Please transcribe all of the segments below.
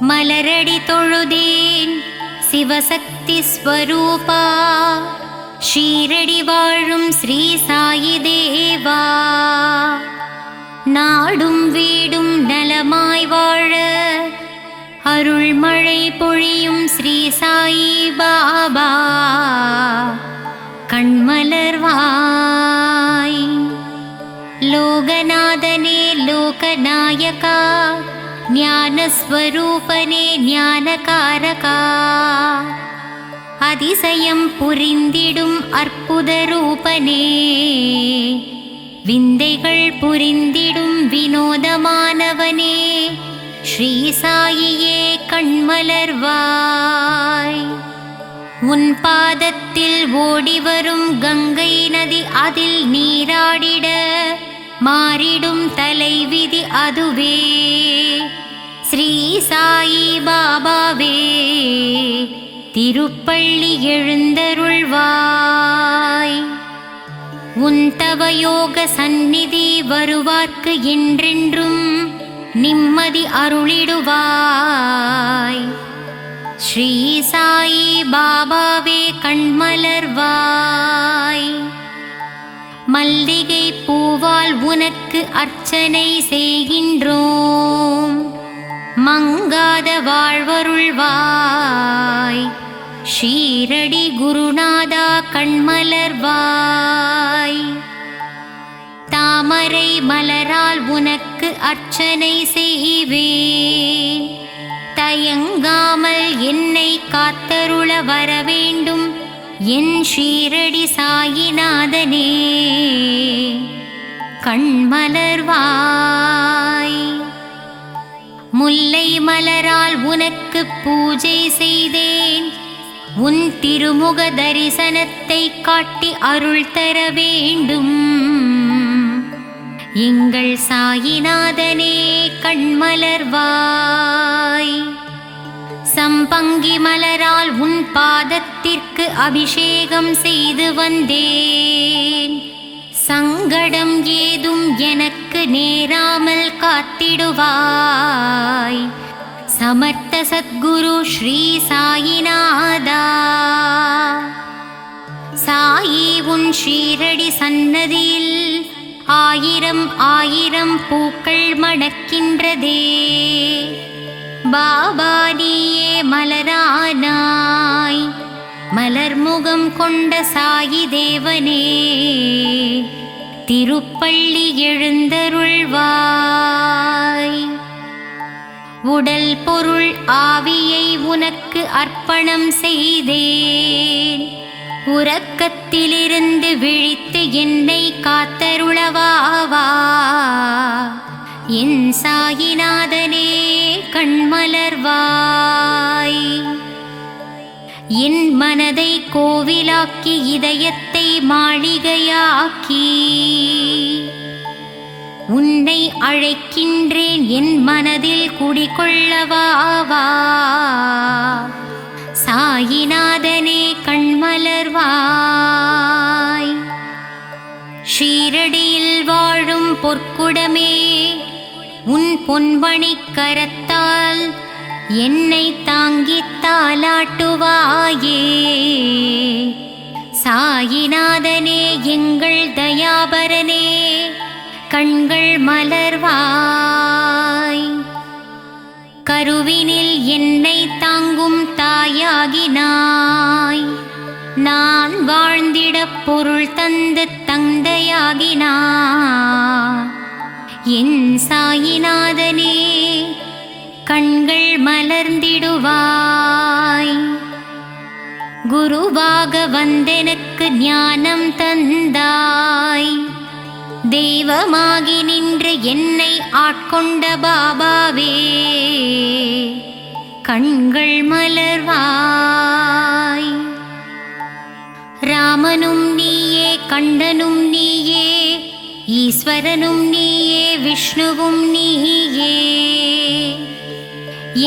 மலரடி தொழுதேன் சிவசக்தி ஸ்வரூபா, ஷீரடி வாழும் ஸ்ரீ சாயி தேவா. நாடும் வீடும் நலமாய் வாழ அருள்மழை பொழியும் ஸ்ரீ சாயி பாபா, கண்மலர்வாய். லோகநாதனே லோகநாயகா, ஞானஸ்வரூபனே ஞானகாரகா, அதிசயம் புரிந்திடும் அற்புத ரூபனே, விந்தைகள் புரிந்திடும் வினோதமானவனே, ஸ்ரீ சாயியே கண்மலர்வாய். உன் பாதத்தில் ஓடிவரும் கங்கை நதி, அதில் நீராடிட மாறிடும் தலைவிதி அதுவே, ஸ்ரீ சாயி பாபாவே திருப்பள்ளி எழுந்தருள்வாய். உன் தவயோக சந்நிதி வருவார்க்கு என்றென்றும் நிம்மதி அருளிடுவாய். ஸ்ரீ சாயி பாபாவே கண்மலர்வாய். மல்லிகை பூவால் உனக்கு அர்ச்சனை செய்கின்றோம், மங்காத வாழ்வருள்வாய். ஷீரடி குருநாதா கண்மலர்வாய். தாமரை மலரால் உனக்கு அர்ச்சனை செய்வேன், தயங்காமல் என்னை காத்தருள வரவேண்டும் என் ஷீரடி சாயிநாதனே கண்மலர்வாய். முல்லை மலரால் உனக்கு பூஜை செய்தேன், உன் திருமுக தரிசனத்தை காட்டி அருள் தர வேண்டும் எங்கள் சாயிநாதனே கண்மலர்வாய். சம்பங்கி மலரால் உன் பாதத்திற்கு அபிஷேகம் செய்து வந்தேன், சங்கடம் ஏதும் எனக்கு நேராமல் காத்திடுவாய். சமர்த்த சத்குரு ஸ்ரீ சாயிநாதா, சாயி உன் ஷீரடி சன்னதியில் ஆயிரம் ஆயிரம் பூக்கள் மணக்கின்றதே. பாபா நீயே மலரானாய், மலர்முகம் கொண்ட சாயி தேவனே திருப்பள்ளி எழுந்தருள்வாய். உடல் பொருள் ஆவியை உனக்கு அர்ப்பணம் செய்தேன், உறக்கத்திலிருந்து விழித்து என்னை காத்தருளவாவா என் சாயிநாதனே கண்மலர்வாய். என் மனதை கோவிலாக்கி இதயத்தை மாளிகையாக்கி உன்னை அழைக்கின்றேன், என் மனதில் குடிகொள்ளவாவா சாயிநாதனே கண்மலர்வாய். ஷீரடியில் வாழும் பொற்குடமே, உன் பொன்மணிக் கரத்தால் என்னை தாங்கித் தாலாட்டுவாயே. சாயிநாதனே எங்கள் தயாபரனே கண்கள் மலர்வாய். கருவினில் என்னை தாங்கும் தாயாகினாய், நான் வாழ்ந்திட பொருள் தந்து தந்தையாகினாய். என் சாயிநாதனே கண்கள் மலர்ந்திடுவாய். குருவாக வந்தெனக்கு ஞானம் தந்தாய், தெய்வமாகி நின்று என்னை ஆட்கொண்ட பாபாவே கண்கள் மலர்வாய். ராமனும் நீயே, கண்ணனும் நீயே, ஈஸ்வரனும் நீயே, விஷ்ணுவும் நீயே.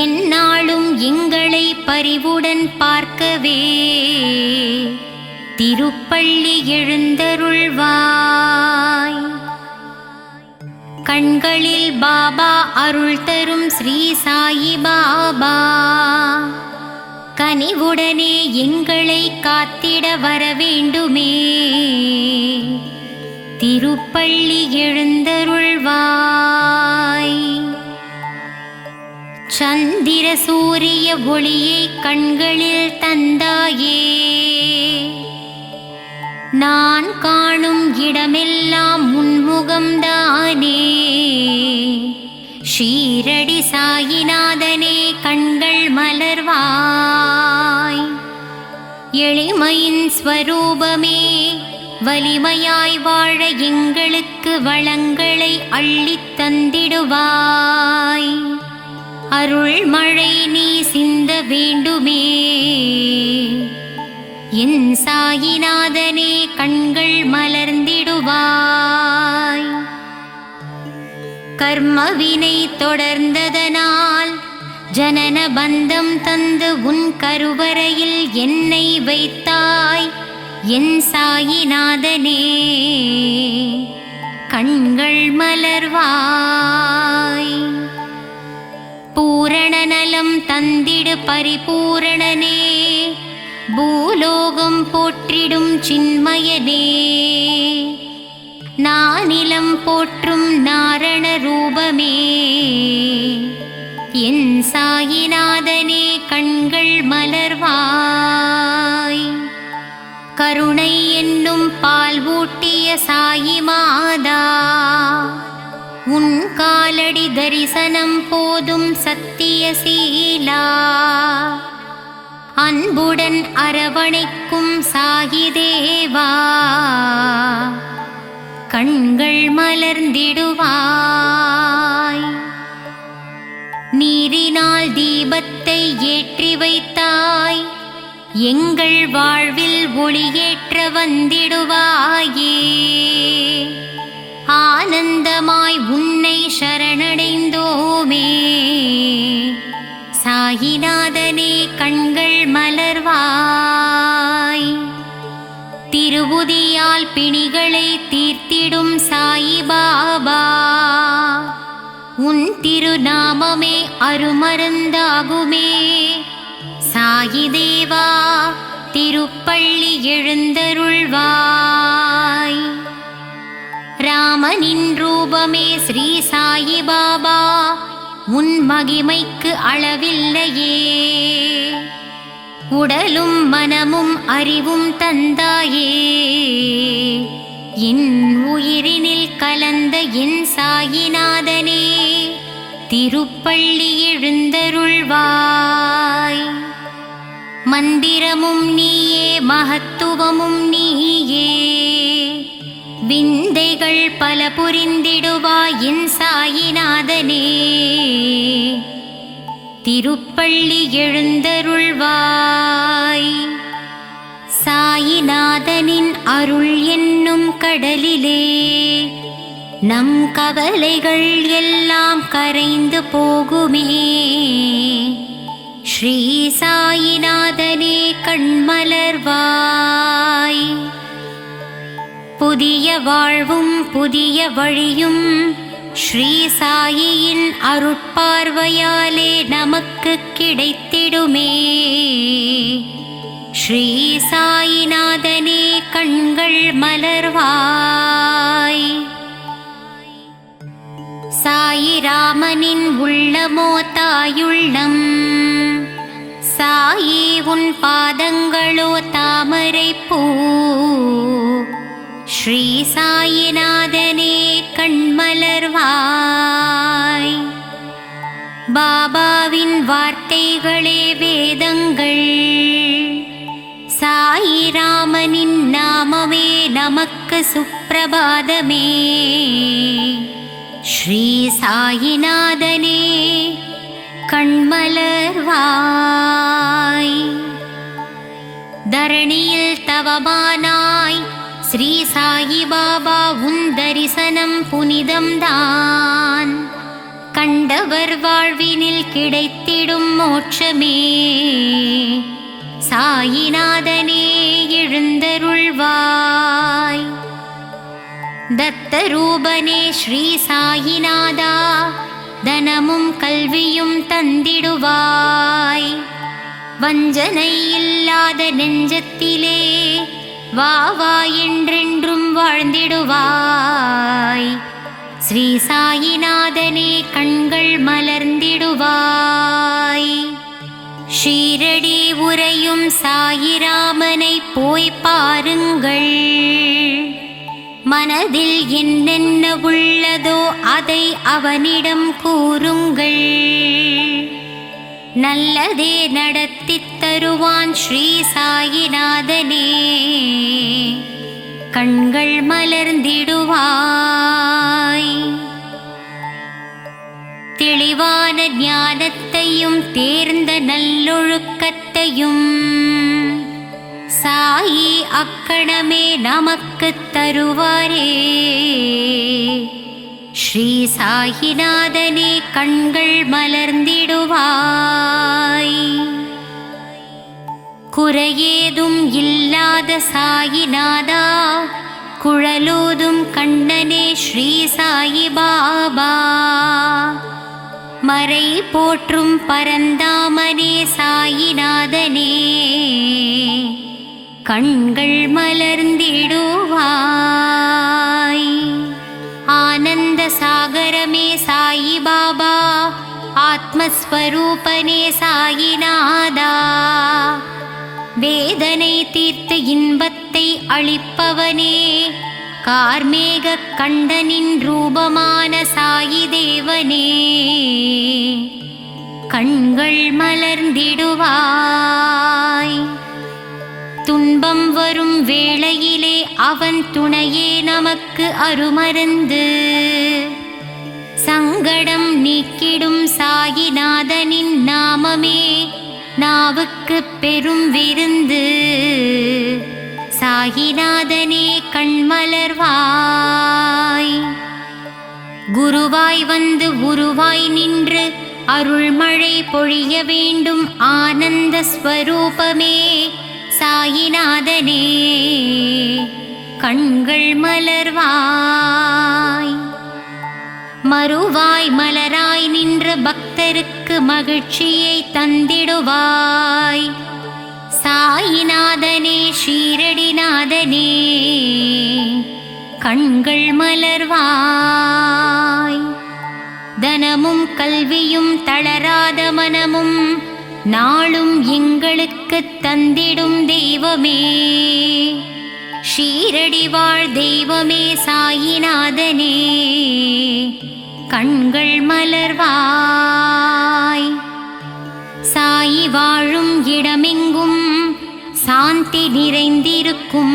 எந்நாளும் எங்களை பரிவுடன் பார்க்கவே திருப்பள்ளி எழுந்தருள்வாய். கண்களில் பாபா அருள் தரும் ஸ்ரீ சாயி பாபா கனிவுடனே எங்களை காத்திட வரவேண்டுமே. திருப்பள்ளி எழுந்தருள்வாய். சந்திர சூரிய ஒளியை கண்களில் தந்தாயே, நான் காணும் இடமெல்லாம் உன்முகம்தானே. ஷீரடி சாயிநாதனே கண்கள் மலர்வாய். எளிமையின் ஸ்வரூபமே வலிமையாய் வாழ எங்களுக்கு வளங்களை அள்ளித் தந்திடுவாய். அருள் மழை நீ சிந்த வேண்டுமே. என் சாயிநாதனே கண்கள் மலர்ந்திடுவாய். கர்மவினை தொடர்ந்ததனால் ஜனன பந்தம் தந்து உன் கருவறையில் என்னை வைத்தாய். என் சாயிநாதனே கண்கள் மலர்வாய். பூரண நலம் தந்திடு பரிபூரணனே, பூலோகம் போற்றிடும் சின்மயனே. நானிலம் போற்றும் நாரண ரூபமே, என் சாயிநாதனே கண்கள் மலர்வாய். கருணை என்னும் பால் ஊட்டிய சாயி மாதா, உன் காலடி தரிசனம் போதும் சத்தியசீலா. அன்புடன் அரவணைக்கும் சாயி தேவா, கண்கள் மலர்ந்திடுவாய். நீரினால் தீபத்தை ஏற்றி வைத்தாய், எங்கள் வாழ்வில் ஒளியேற்ற வந்திடுவாயே. ஆனந்தமாய் உன்னை சரணடைந்தோமே. சாயிநாதனே கண்கள் மலர்வாய். திருவுதியால் பிணிகளை தீர்த்திடும் சாயி பாபா, உன் திருநாமமே அருமருந்தாகுமே. சாயி தேவா திருப்பள்ளி எழுந்தருள்வாய். ராமனின் ரூபமே ஸ்ரீ சாயி பாபா, உன் மகிமைக்கு அளவில்லையே. உடலும் மனமும் அறிவும் தந்தாயே, என் உயிரினில் கலந்த என் சாயிநாதனே திருப்பள்ளி எழுந்தருள்வாய். மந்திரமும் நீயே, மகத்துவமும் நீயே, விந்தைகள் பல புரிந்திடுவாய் என் சாயிநாதனே திருப்பள்ளி எழுந்தருள்வாய். சாயிநாதனின் அருள் என்னும் கடலிலே நம் கவலைகள் எல்லாம் கரைந்து போகுமே. ஸ்ரீ சாயிநாதனே கண்மலர்வாய். புதிய வாழ்வும் புதிய வழியும் ஸ்ரீ சாயியின் அருட்பார்வையாலே நமக்கு கிடைத்திடுமே. ஸ்ரீ சாயிநாதனே கண்கள் மலர்வாய். சாயிராமனின் உள்ளமோ தாயுள்ளம், சாயி உன் பாதங்களோ தாமரை பூ. ஸ்ரீ சாயிநாதனே கண்மலர்வாய். பாபாவின் வார்த்தைகளே வேதங்கள், சாயிராமனின் நாமமே நமக்கு சுப்பிரபாதமே. ஸ்ரீ சாயிநாதனே கண்மலர்வாய். தரணியில் தவமானாய் ஸ்ரீ சாயி பாபா, உன் தரிசனம் புனிதம்தான். கண்டவர் வாழ்வினில் கிடைத்திடும் மோட்சமே. சாயிநாதனே எழுந்தருள்வாய். தத்தரூபனே ஸ்ரீ சாயிநாதா, தனமும் கல்வியும் தந்திடுவாய். வஞ்சனை இல்லாத நெஞ்சத்திலே வா வா என்றென்றும் வாழ்ந்திடுவாய். ஸ்ரீ சாயிநாதனே கண்கள் மலர்ந்திடுவாய். ஷீரடி உறையும் சாயிராமனை போய் பாருங்கள். மனதில் என்னென்ன உள்ளதோ அதை அவனிடம் கூறுங்கள். நல்லதே நடத்தித் தருவான் ஸ்ரீ சாயிநாதனே, கண்கள் மலர்ந்திடுவாய். தெளிவான ஞானத்தையும் தேர்ந்த நல்லொழுக்கத்தையும் சாயி அக்கணமே நமக்குத் தருவாரே. ஸ்ரீ சாயிநாதனே கண்கள் மலர்ந்திடுவாய். குறையேதும் இல்லாத சாயிநாதா, குழலூதும் கண்ணனே ஸ்ரீ சாயி பாபா, மறை போற்றும் பரந்தாமனே சாயிநாதனே, கண்கள் மலர்ந்திடுவாய். ஆனந்த சாகரமே சாயி பாபா, ஆத்மஸ்வரூபனே சாயிநாதா, வேதனை தீர்த்து இன்பத்தை அளிப்பவனே, கார்மேக கண்டனின் ரூபமான சாயி தேவனே, கண்கள் மலர்ந்திடுவாய். துன்பம் வரும் வேளையிலே அவன் துணையே நமக்கு அருமருந்து. சங்கடம் நீக்கிடும் சாயிநாதனின் நாமமே நாவுக்கு பெரும் விருந்து. சாயிநாதனே கண்மலர்வாய். குருவாய் வந்து உருவாய் நின்று அருள்மழை பொழிய வேண்டும் ஆனந்த ஸ்வரூபமே சாயிநாதனே, கண்கள் மலர்வாய். மறுவாய் மலராய் நின்ற பக்தருக்கு மகிழ்ச்சியை தந்திடுவாய். சாயிநாதனே ஷீரடிநாதனே, கண்கள் மலர்வாய். தனமும் கல்வியும் தளராத மனமும் நாளும் எங்களுக்கு தந்திடும் தெய்வமே, ஷீரடி வாழ் தெய்வமே சாயிநாதனே, கண்கள் மலர்வாய். சாயி வாழும் இடமெங்கும் சாந்தி நிறைந்திருக்கும்.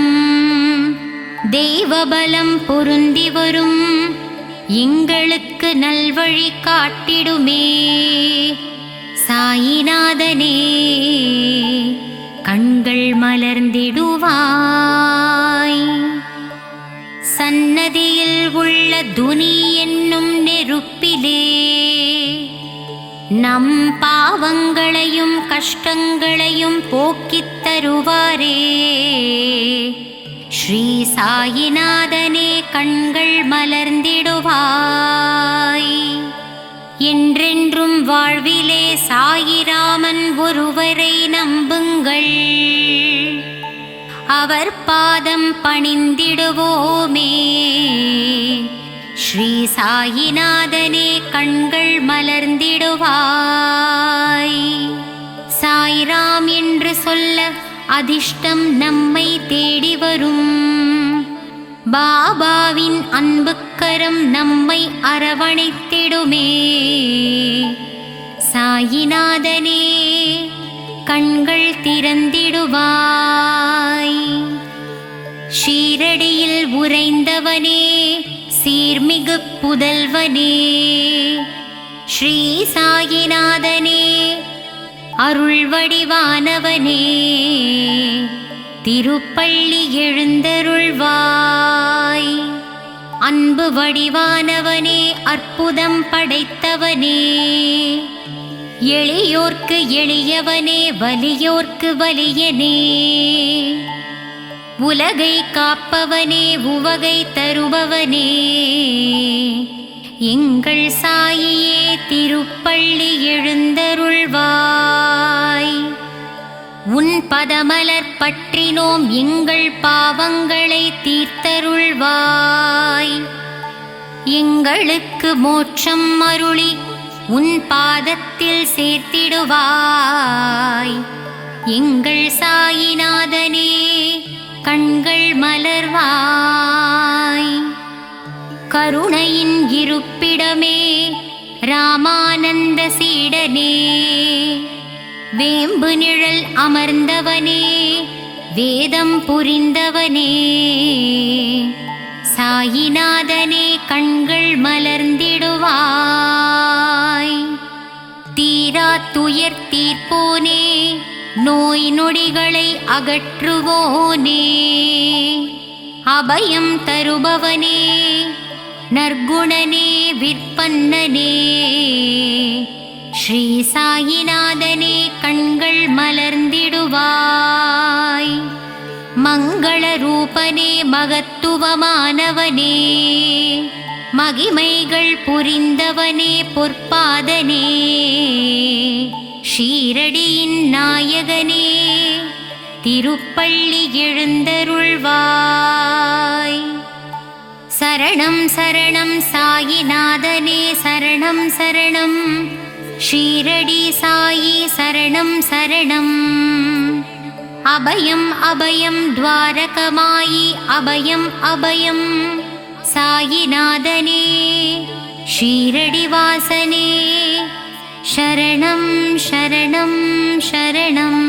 தெய்வபலம் பொருந்தி வரும் எங்களுக்கு நல்வழி காட்டிடுமே. சாயிநாதனே கண்கள் மலர்ந்திடுவாய். சன்னதியில் உள்ள துனி என்னும் நெருப்பிலே நம் பாவங்களையும் கஷ்டங்களையும் போக்கித் தருவாரே. ஸ்ரீ சாயிநாதனே கண்கள் மலர்ந்திடுவாய். என்றென்றும் வாழ்விலே சாயிராமன் ஒருவரை நம்புங்கள். அவர் பாதம் பணிந்திடுவோமே. ஸ்ரீ சாயிநாதனே கண்கள் மலர்ந்திடுவாய். சாய்ராம் என்று சொல்ல அதிர்ஷ்டம் நம்மை தேடி வரும். பாபாவின் அன்புக்கரம் நம்மை அரவணைத்திடுமே. சாயிநாதனே கண்கள் திறந்திடுவாய். ஷீரடியில் உறைந்தவனே சீர்மிகு புதல்வனே, ஸ்ரீ சாயிநாதனே அருள் வடிவானவனே, திருப்பள்ளி எழுந்தருள்வாய். அன்பு வடிவானவனே அற்புதம் படைத்தவனே, எளியோர்க்கு எளியவனே வலியோர்க்கு வலியனே, உலகை காப்பவனே உவகை தருபவனே எங்கள் சாயியே திருப்பள்ளி எழுந்தருள்வாய். உன் பதமலர் பற்றினோம் எங்கள் பாவங்களை தீர்த்தருள்வாய். எங்களுக்கு மோட்சம் அருளி உன் பாதத்தில் சேர்த்திடுவாய். எங்கள் சாயிநாதனே கண்கள் மலர்வாய். கருணையின் இருப்பிடமே ராமானந்த சீடனே வேம்பு நிழல் அமர்ந்தவனே வேதம் புரிந்தவனே சாயிநாதனே கண்கள் மலர்ந்திடுவாய். தீரா துயர் தீர்ப்போனே நோய் நொடிகளை அகற்றுவோனே அபயம் தருபவனே நற்குணனே விற்பன்னனே ஸ்ரீ சாயிநாதனே கண்கள் மலர்ந்திடுவாய். மங்கள ரூபனே மகத்துவமானவனே மகிமைகள் புரிந்தவனே பொற்பாதனே ஷீரடியின் நாயகனே திருப்பள்ளி எழுந்தருள்வாய். சரணம் சரணம் சாயிநாதனே சரணம் சரணம் ஷீரடி சாயி சரணம் சரணம். அபயம் அபயம் துவாரகமாயி அபயம் அபயம் சாயிநாதனே ஷீரடி வாசனே சரணம் சரணம் சரணம்.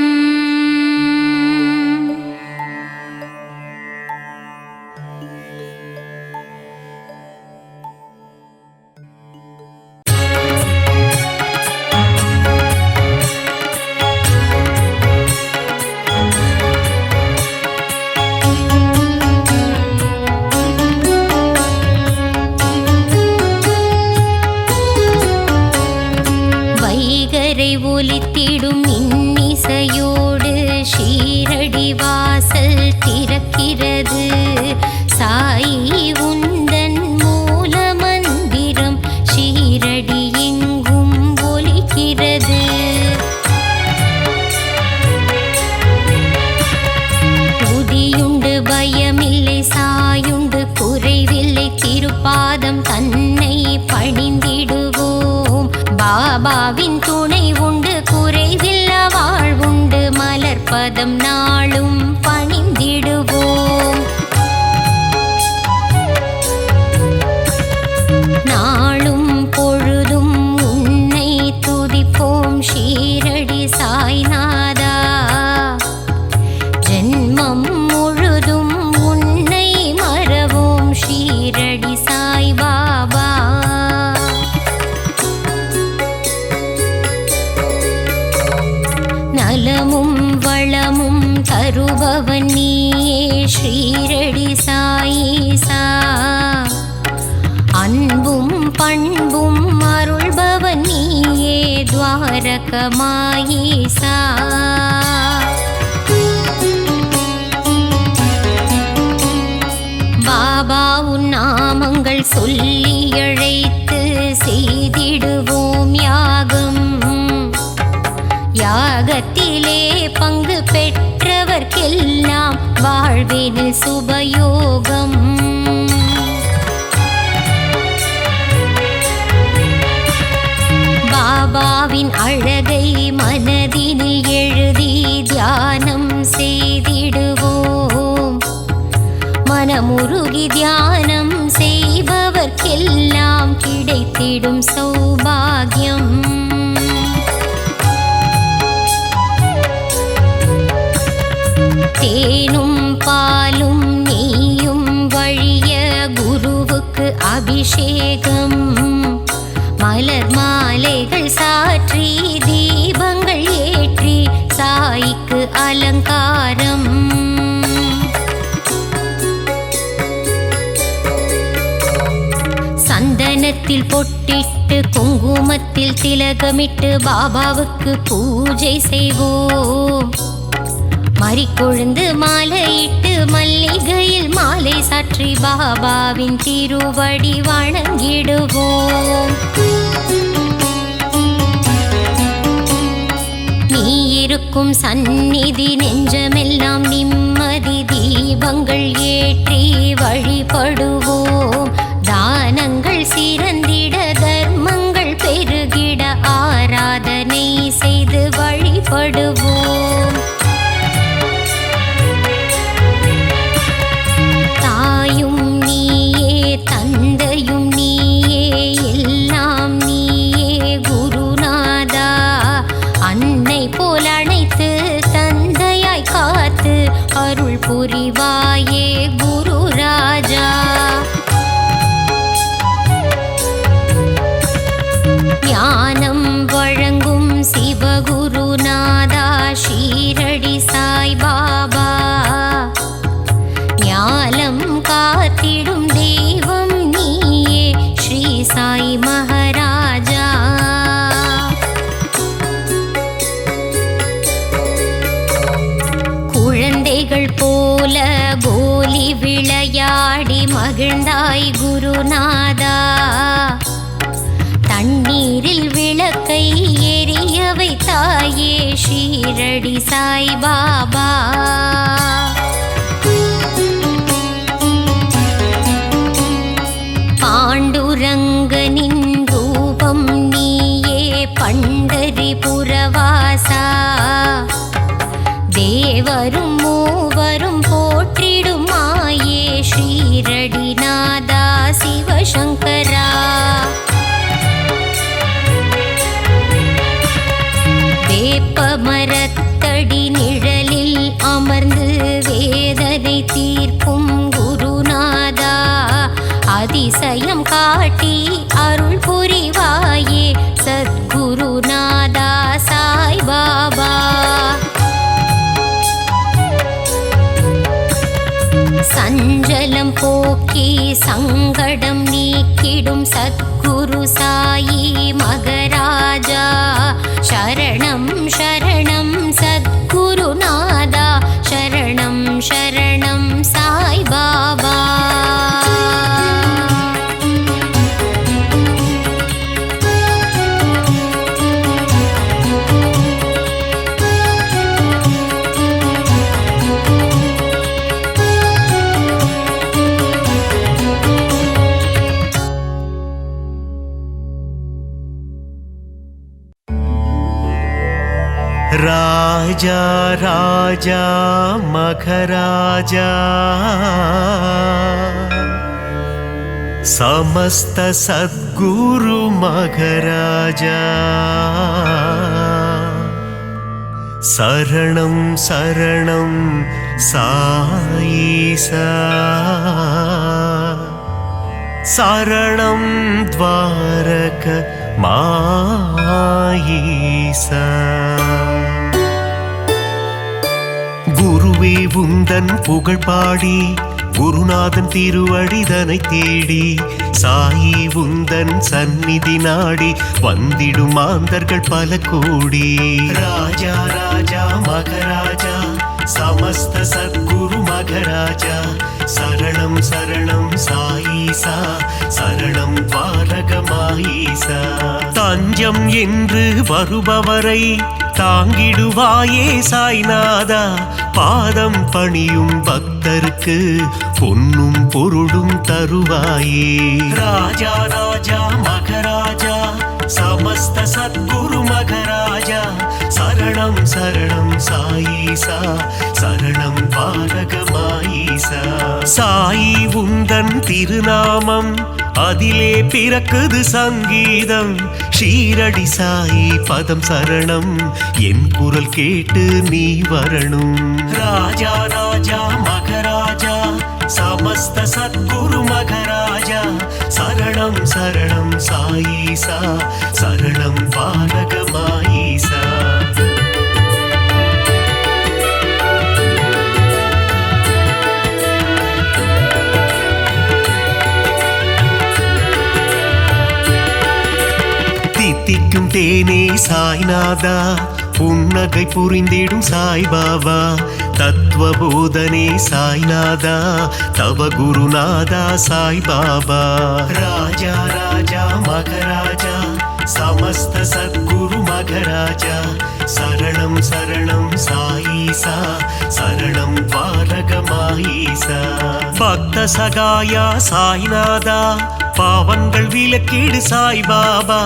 ஒலித்திடும் இன்னிசையோடு ஷீரடி வாசல் திறக்கிறது. சாயி உந்தன் மூல மந்திரம் ஷீரடி எங்கும் ஒலிக்கிறது. உதியுண்டு பயமில்லை சாயுண்டு குறைவில்லை திருப்பாதம் தன்னை பணிந்திடுவோம். பாபாவின் துணை உண்டு குறைவில்ல வாழ்வுண்டு மலர்பதம் நாளும் பணிந்திடுவோம். நாளும் பொழுதும் உன்னை துதிப்போம் ஷீரடி சாய்நாதா. ஜென்மம் முழுதும் உன்னை மறவோம் ஷீரடி சாய் பாபா. நலமும் வளமும் தருபவன் நீயே ஷீரடி சாயீசா. அன்பும் பண்பும் அருள்பவன் நீயே துவாரகமாயீசா. பாபா உன் நாமங்கள் சொல்லி அழைத்து செய்திடுவோம் யாகம். யாகத்திலே பங்கு பெற்றவர்க்கெல்லாம் வாழ்வினில் சுபயோகம். பாபாவின் அழகை மனதினில் எழுதி தியானம் செய்திடுவோம். மனமுருகி தியானம் செய்பவர்க்கெல்லாம் கிடைத்திடும் சௌபாகியம். தேனும் பாலும் நெய்யும் வழிய குருவுக்கு அபிஷேகம். மலர் மாலைகள் சாற்றி தீபங்கள் ஏற்றி சாய்க்கு அலங்காரம். சந்தனத்தில் பொட்டிட்டு குங்குமத்தில் திலகமிட்டு பாபாவுக்கு பூஜை செய்வோம். மறிக்கொழுந்து மாலையிட்டு மல்லிகையில் மாலை சாற்றி பாபாவின் திருவடி வணங்கிடுவோம். நீ இருக்கும் சந்நிதி நெஞ்சமெல்லாம் நிம்மதி தீபங்கள் ஏற்றி வழிபடுவோம். தானங்கள் சிறந்திட தர்மங்கள் பெருகிட ஆராதனை செய்து வழிபடுவோம். தாயும் நீயே தந்தையும் நீயே எல்லாம் நீயே குருநாதா. அன்னை போல் அணைத்து தந்தையாய் காத்து அருள் புரிவாயே குரு ராஜா. ஞானம் வழங்கும் சிவகுருநாதா ஷீரடி சாய் பாபா. ஞானம் காத்திடும் தெய்வம் நீயே ஸ்ரீ சாய் மகாராஜா. குழந்தைகள் போல கோலி விளையாடி மகிழ்ந்தாய் குருநாதா. தண்ணீரில் விளக்கை எரிய வைத்தாயே ஷீரடி சாய் பாபா. பாண்டுரங்கனின் ரூபம் நீயே பண்டரிபுரவாசா. தேவரும் மூவரும் போற்றிடும் மாயே ஷீரடி நாதா சிவசங்கரா. வேப்பமரத்தடி நிழலில் அமர்ந்து வேதனை தீர்க்கும் குருநாதா. அதிசயம் காட்டி அருள் புரிவாயே சத்குருநாதா சாய் பாபா. சஞ்சலம் போக்கி சங்கடம் நீக்கிடும் சத்குரு சாயி மகராஜா. சரணம் சரணம் சத்குருநாதா. சரணம் சரணம் சாய் பாபா. राजा राजा मखराजा समस्त सद्गुरु मखराजा. शरणं शरणं साईसा. शरणं द्वारक माईसा. குருவே உந்தன் புகழ் பாடி குருநாதன் திருவடிதனை தேடி சாயி உந்தன் சந்நிதி நாடி வந்திடும் மாந்தர்கள் பல கோடி. ராஜா ராஜா மகராஜா சமஸ்த சத்குரு மகராஜா. சரணம் சரணம் சாயீசா. சரணம் துவாரகமாயீசா. தஞ்சம் என்று வருபவரை தாங்கிடுவாயே சாய்நாதா. பாதம் பணியும் பக்தருக்கு பொன்னும் பொருளும் தருவாயே. ராஜா ராஜா மகராஜா சமஸ்த சத்குரு மகராஜா. சரணம் சரணம் சாயீசா. சரணம் பாரகமாயீசா. சாயி உந்தன் திருநாமம் அதிலே பிறக்குது சங்கீதம். ஷீரடி சாயி பதம் சரணம் என் குரல் கேட்டு நீ வரணும். ராஜா ராஜா மகராஜா சமஸ்த சத்குரு மகராஜா. சரணம் சரணம் சாயீசா. சரணம் பாரகமாயீசா. தித்திக்கும் தேனே சாய்நாதா. புன்னகை புரிந்திடும் சாய் பாபா. தத்துவபோதனே சாய்நாதா தவ குருநாதா சாய் பாபா ராஜா ராஜா மகராஜா சமஸ்த சத்குரு மகராஜா சரணம் சரணம் சாயீசா சரணம் பாரகமாயீசா பக்த சகாயா சாய்நாதா பாவங்கள் விலக்கீடு சாய் பாபா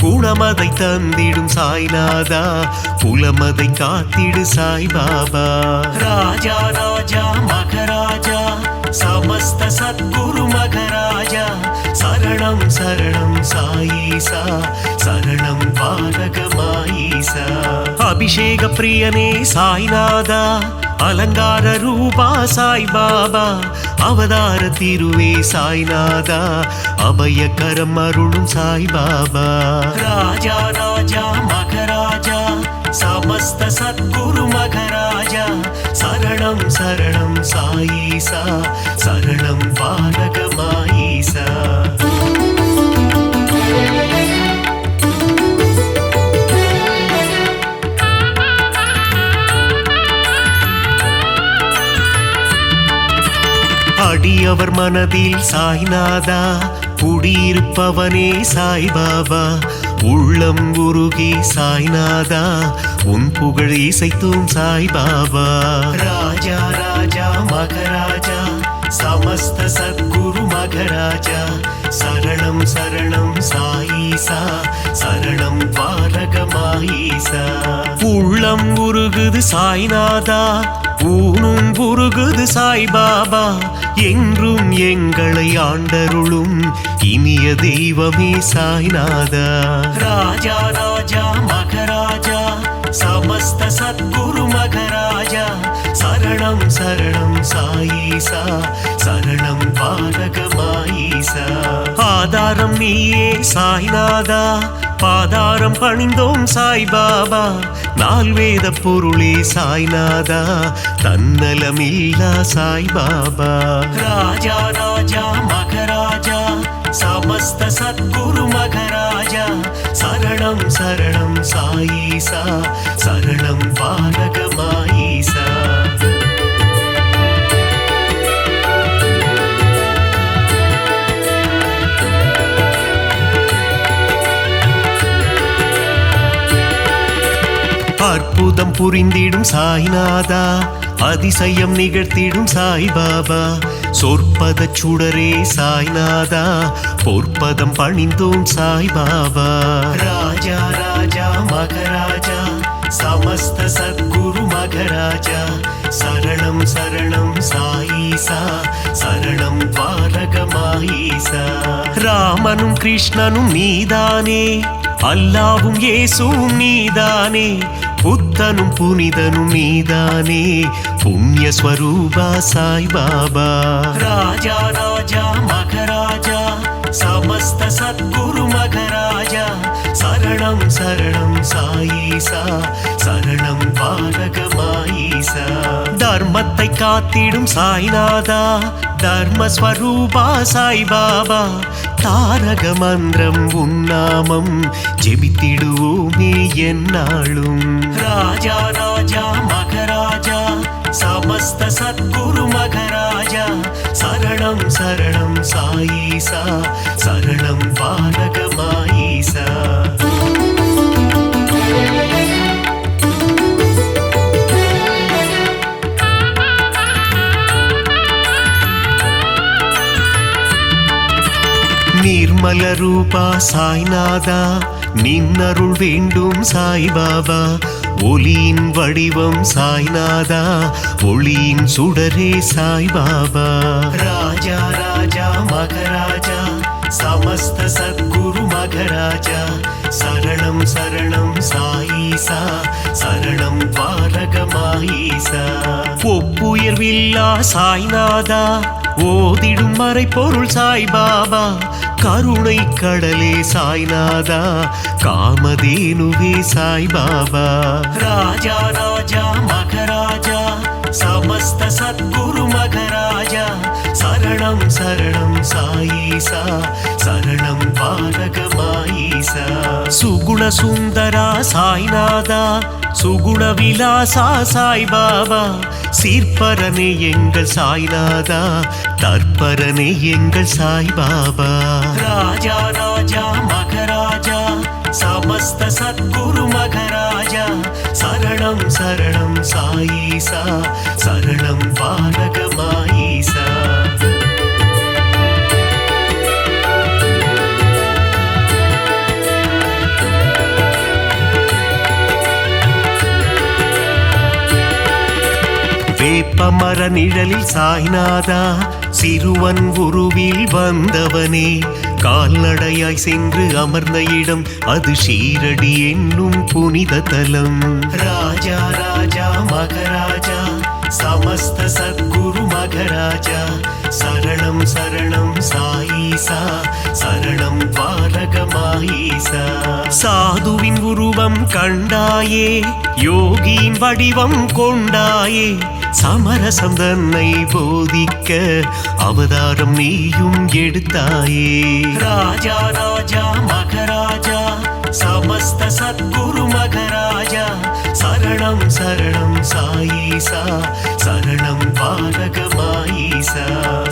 குணமதை தந்திடும் சாய்நாதா புலமதை காத்திடு சாய் பாபா ராஜா ராஜா மகராஜா சமஸ்த சத்குரு மகராஜா சரணம் சரணம் சாயீசா சரணம் பாரகமாயீசா அபிஷேக பிரியனே சாய்நாதா அலங்கார ரூபா சாய் பாபா அவதார திருவே சாய்நாதா அபயகரம் அருளும் சாய் பாபா ராஜா ராஜா மகராஜா சமஸ்த சத்குரு மகராஜா சரணம் சரணம் சாயீசா சரணம் பாரகமாயீசா அடியவர் மனதில் சாய்நாதா குடியிருப்பவனே சாய் பாபா உள்ளம் உருகி சாய்நாதா உன் புகழ் இசைத்தும் சாய் பாபா ராஜா ராஜா மகராஜா சமஸ்த சத்குரு மகராஜா சரணம் சரணம் சாயீசா சரணம் பாரகமாயீசா உள்ளம் உருகுது சாய்நாதா ஊனும் உருகுது சாய் பாபா என்றும் எங்களை ஆண்டருளும் இனிய தெய்வமே சாய்நாதா ராஜா ராஜா மகராஜா சமஸ்த சத்குரு மகராஜா சரணம் சரணம் சாயீசா சரணம் பாரகமாயீசா ஆதாரம் நீயே சாய்நாதா பாதாரம் பணிந்தோம் சாய் பாபா நால்வேத பொருளே சாய்நாதா தன்னலமில்லா சாய் பாபா ராஜா ராஜா மகராஜா சமஸ்த சத்குரு மகராஜா சரணம் சரணம் சாயீசா சரணம் பாரகமாயீசா அற்புதம் புரிந்திடும் சாய்நாதா அதிசயம் நிகழ்த்திடும் சாய் பாபா சொற்பத சுடரே சாய்நாதா பொற்பதம் பணிந்தோம் சாய் பாபா ராஜா ராஜா மகராஜா சமஸ்த சத்குரு மகராஜா சரணம் சரணம் சாயீசா சரணம் பாரகமாயீசா ராமனும் கிருஷ்ணனும் நீதானே அல்லாவும் இயேசுவும் நீதானே புத்தனும் புனிதனும் நீதானே புண்ணிய ஸ்வரூபா சாய் பாபா ராஜா ராஜா மகராஜா சமஸ்த சத்குரு மகராஜா சரணம் சரணம் சாயீசா சரணம் பாரகமாயீசா தர்மத்தை காத்திடும் சாய்நாதா தர்மஸ்வரூபா சாய் பாபா தாரக மந்திரம் உன்னாமம் ஜெபித்திடுவோமே என்னாலும் ராஜா ராஜா மகராஜா சமஸ்த சத்குரு மகராஜா சரணம் சரணம் சாயீசா சரணம் பாரகமாயீசா நிர்மல ரூபா சாய்நாதா நின்னருள் வேண்டும் சாய் பாபா ஒளியின் வடிவம் சாய்நாதா ஒளியின் சுடரே சாய் பாபா ராஜா ராஜா மகராஜா சமஸ்த சத்குரு மகராஜா சரணம் சரணம் சாயீசா சரணம் பாரகமாயீசா ஒப்புயர்வில்லா சாய்நாதா ஓதிடும் மறை பொருள் சாய் பாபா கருணை கடலே சாய்நாதா காமதேனுவே சாய் பாபா ராஜா ராஜா மகராஜா समस्त सद्गुरु मघराजा शरणं शरणं साईसा शरणं पारगमाईसा सुगुण सुंदरा साईनादा सुगुण विलासा साई बाबा சீர்ப்பரனே எங்கள் சாய்நாதா தற்பரனே எங்கள் சாய் பாபா ராஜா ராஜா மகராஜா समस्त सद्गुरु मघराजा शरणं शरणं साईसा शरणं पारगमाईसा வேப்பமர நிழலில் சாய்நாதா சிறுவன் உருவில் வந்தவனே கால்நடையாய் சென்று அமர்ந்த இடம் அது ஷீரடி என்னும் புனித தலம் ராஜா ராஜா மகராஜா समस्त सद्गुरु मघराजा शरणं शरणं साईसा शरणं पारगमाईसा சாதுவின் உருவம் கண்டாயே யோகியின் வடிவம் கொண்டாயே சமரசம் தன்னை போதிக்க அவதாரம் நீயும் எடுத்தாயே ராஜா ராஜா மகராஜா समस्त सद्गुरु मघराजा शरणं शरणं साईसा शरणं पारगमाईसा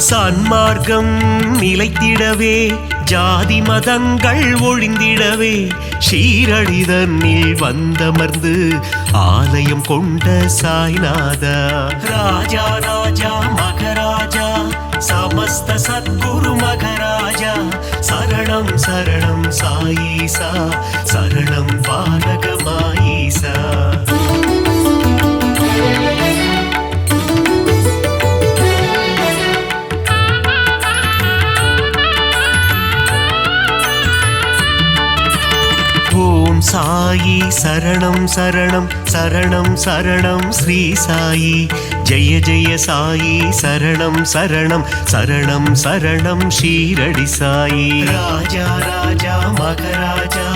சன்மார்க்கம் நிலைத்திடவே ஜாதி மதங்கள் ஒழிந்திடவே ஷீரடி தன்னில் வந்தமர்ந்து ஆலயம் கொண்ட சாய்நாதா ராஜா ராஜா மகராஜா समस्त सद्गुरु मघराजा शरणं शरणं साईसा शरणं पारगमाईसा ஓம் சாயி சரணம் சரணம் சரணம் சரணம் ஸ்ரீ சாயி ஜெய ஜெய சாயி சரணம் சரணம் சரணம் சரணம் ஷீரடி சாயி ராஜா ராஜா மகராஜா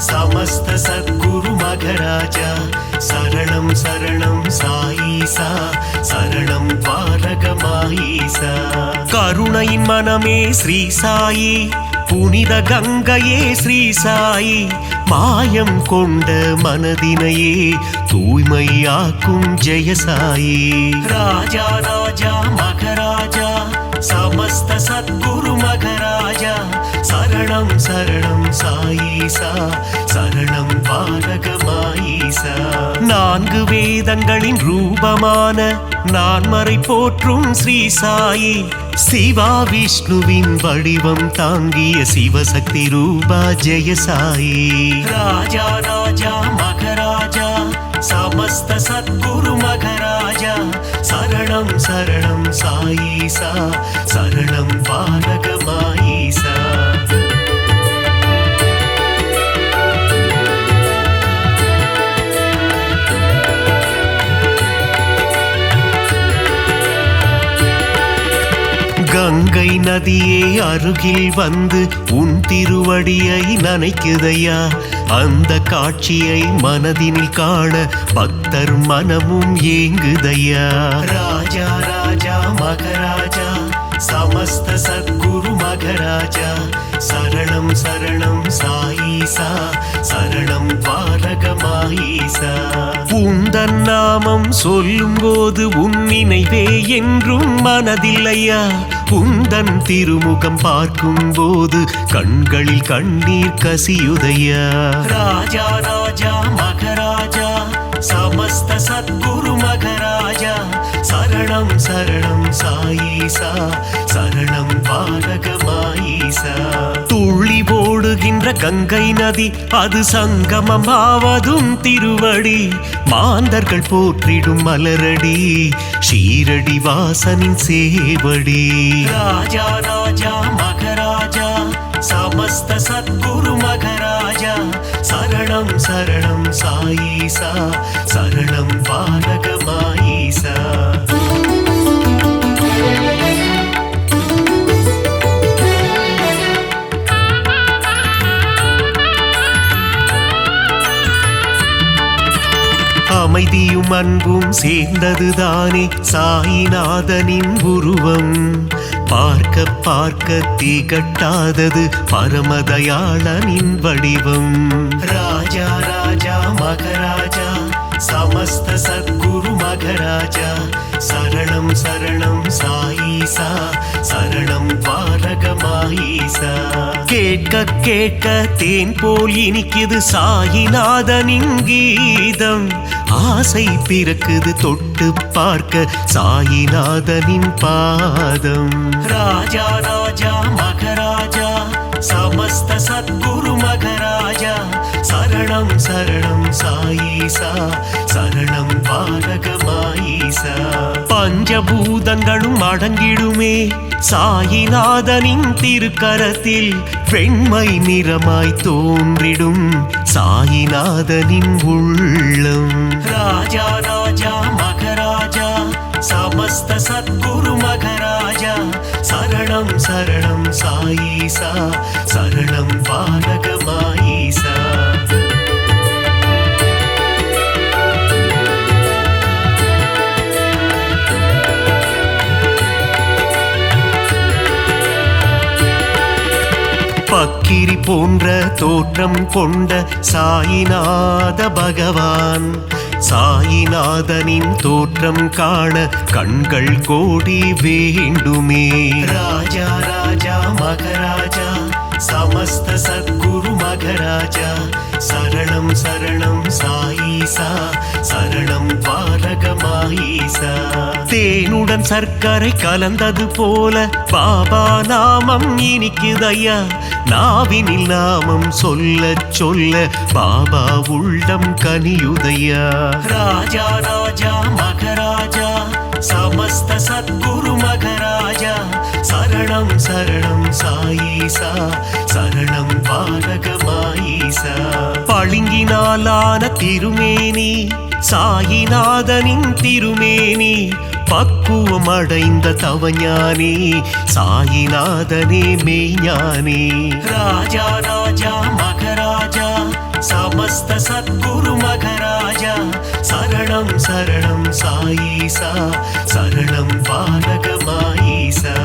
समस्त सद्गुरु मघराजा शरणं शरणं साईसा शरणं पारगमाईसा கருணையின் மனமே ஸ்ரீ சாயி புனித கங்கையே ஸ்ரீ சாயி மாயம் கொண்ட மனதினையே தூய்மையாக்கும் ஜெய சாயி ராஜா ராஜா மகராஜா समस्त सद्गुरु मघराजा शरणं शरणं साईसा शरणं पारगमाईसा நான்கு வேதங்களின் ரூபமான நான்மறை போற்றும் ஸ்ரீ சாயி சிவா விஷ்ணுவின் வடிவம் தாங்கிய சிவசக்தி ரூபா ஜெய சாயி ராஜா ராஜா மகராஜா समस्त सद्गुरु मघराजा शरणं शरणं साईसा शरणं पारगमाईसा கங்கை நதியே அருகில் வந்து உன் திருவடியை நனைக்குதையா அந்த காட்சியை மனதினில் காண பக்தர் மனமும் ஏங்குதையா ராஜா ராஜா மகராஜா समस्त सद्गुरु मघराजा शरणं शरणं साईसा शरणं पारगमाईसा உந்தன் நாமம் சொல்லும் போது உன் நினைவே என்றும் மனதில்லையா உந்தன் திருமுகம் பார்க்கும் போது கண்களில் கண்ணீர் கசியுதையா ராஜா ராஜா மகராஜா समस्त सद्गुरु मघराजा शरणं शरणं साईसा शरणं पारगमाईसा துள்ளி ஓடுகின்ற கங்கை நதி அது சங்கமம் ஆவதும் திருவடி மாந்தர்கள் போற்றிடும் மலரடி ஷீரடி வாசனின் சேவடி ராஜா ராஜா மகராஜா समस्त सद्गुरु मघराजा शरणं शरणं साईसा शरणं पारगमाईसा அமைதியும் அருளும் அன்பும் சேர்ந்ததுதானே சாயிநாதனின் உருவம். பார்க்க பார்க்க திகட்டாதது பரமதயாளனின் வடிவம். ராஜா ராஜா மகராஜா சமஸ்த சத்குரு மகராஜா சரணம் சரணம் சாயீசா சரணம் பாரகமாயீசா. கேட்க கேட்க தேன் போல் இனிக்குது சாயிநாதனின் கீதம். ஆசை பிறக்குது தொட்டு பார்க்க சாயிநாதனின் பாதம். ராஜா ராஜா மகராஜா சமஸ்த சத்குரு மகராஜா சரணம் சரணம் சாயீசா சரணம் பாரகமாயீசா. பஞ்சபூதங்களும் அடங்கிடுமே சாயிநாதனின் திருக்கரத்தில். வெண்மை நிறமாய் தோன்றிடும் சாயிநாதனின் உள்ளம். ராஜா ராஜா மகராஜா சமஸ்த சத்குரு மகராஜா சரணம் சரணம் சாயீசா சரணம் பாரகமாயீசா. பக்கிரி போன்ற தோற்றம் கொண்ட சாயிநாத பகவான். சாயிநாதனின் தோற்றம் காண கண்கள் கோடி வேண்டுமே. ராஜா ராஜா மகராஜா சமஸ்த சத்குரு மகராஜா சரணம் சரணம் சாயீசா சரணம் பாரகமாயீசா. தேனுடன் சர்க்கரை கலந்தது போல பாபா நாமம் இனிக்குதையா. நாவினில் நாமம் சொல்ல சொல்ல பாபா உள்ளம் கனியுதையா. ராஜா ராஜா மகராஜா சமஸ்த சத்குரு மகராஜா சரணம் சரணம் சாயீசா சரணம் பாரகமாயீசா. பளிங்கினாலான திருமேனி சாயிநாதனின் திருமேனி. பக்குவம் அடைந்த தவஞானி சாயிநாதனே மெய்ஞானி. ராஜா ராஜா மகராஜா சமஸ்த சத்குரு மகராஜா சரணம் சரணம் சாயீசா சரணம் பாரகமாயீசா.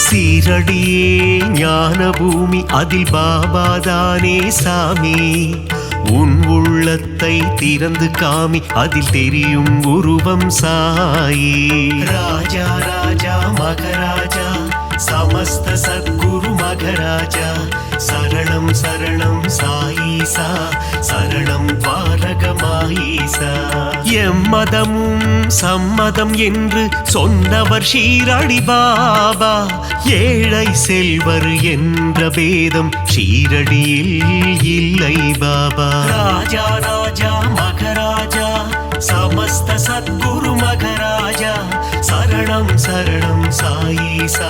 சீரடியே ஞான பூமி அதில் பாபாதானே சாமி. உன் உள்ளத்தை திறந்து காமி அதில் தெரியும் உருவம் சாயி. ராஜா ராஜா மகராஜா சமஸ்த சத்குரு மகராஜா சரணம் சரணம் சாயீசா சரணம் பாரகமாயீசா. எம்மதமும் சம்மதம் என்று சொன்னவர் ஷீரடி பாபா. ஏழை செல்வர் என்ற பேதம் ஷீரடியில் இல்லை பாபா. ராஜா ராஜா மகராஜா சமஸ்த சத்குரு மகராஜா சரணம் சரணம் சாயீசா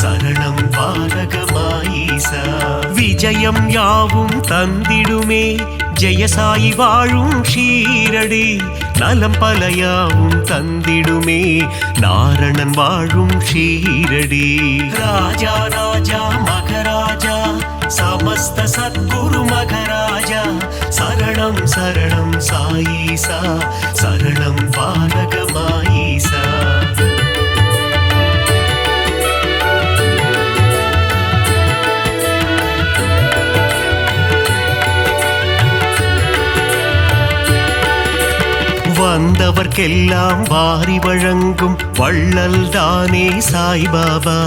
சரணம் பாரகமாயீசா. விஜயம் யாவும் தந்திடுமே ஜெயசாயி வாழும் ஷீரடி. நலம் பலயாவும் தந்திடுமே நாரணன் வாழும் ஷீரடி. ராஜா ராஜா மகராஜா சமஸ்த சத்குரு மகராஜா சரணம் சரணம் சாயீசா சரணம் பாரகமாயீசா. வந்தவர்க்கெல்லாம் வாரி வழங்கும் வள்ளல் தானே சாய்பாபா.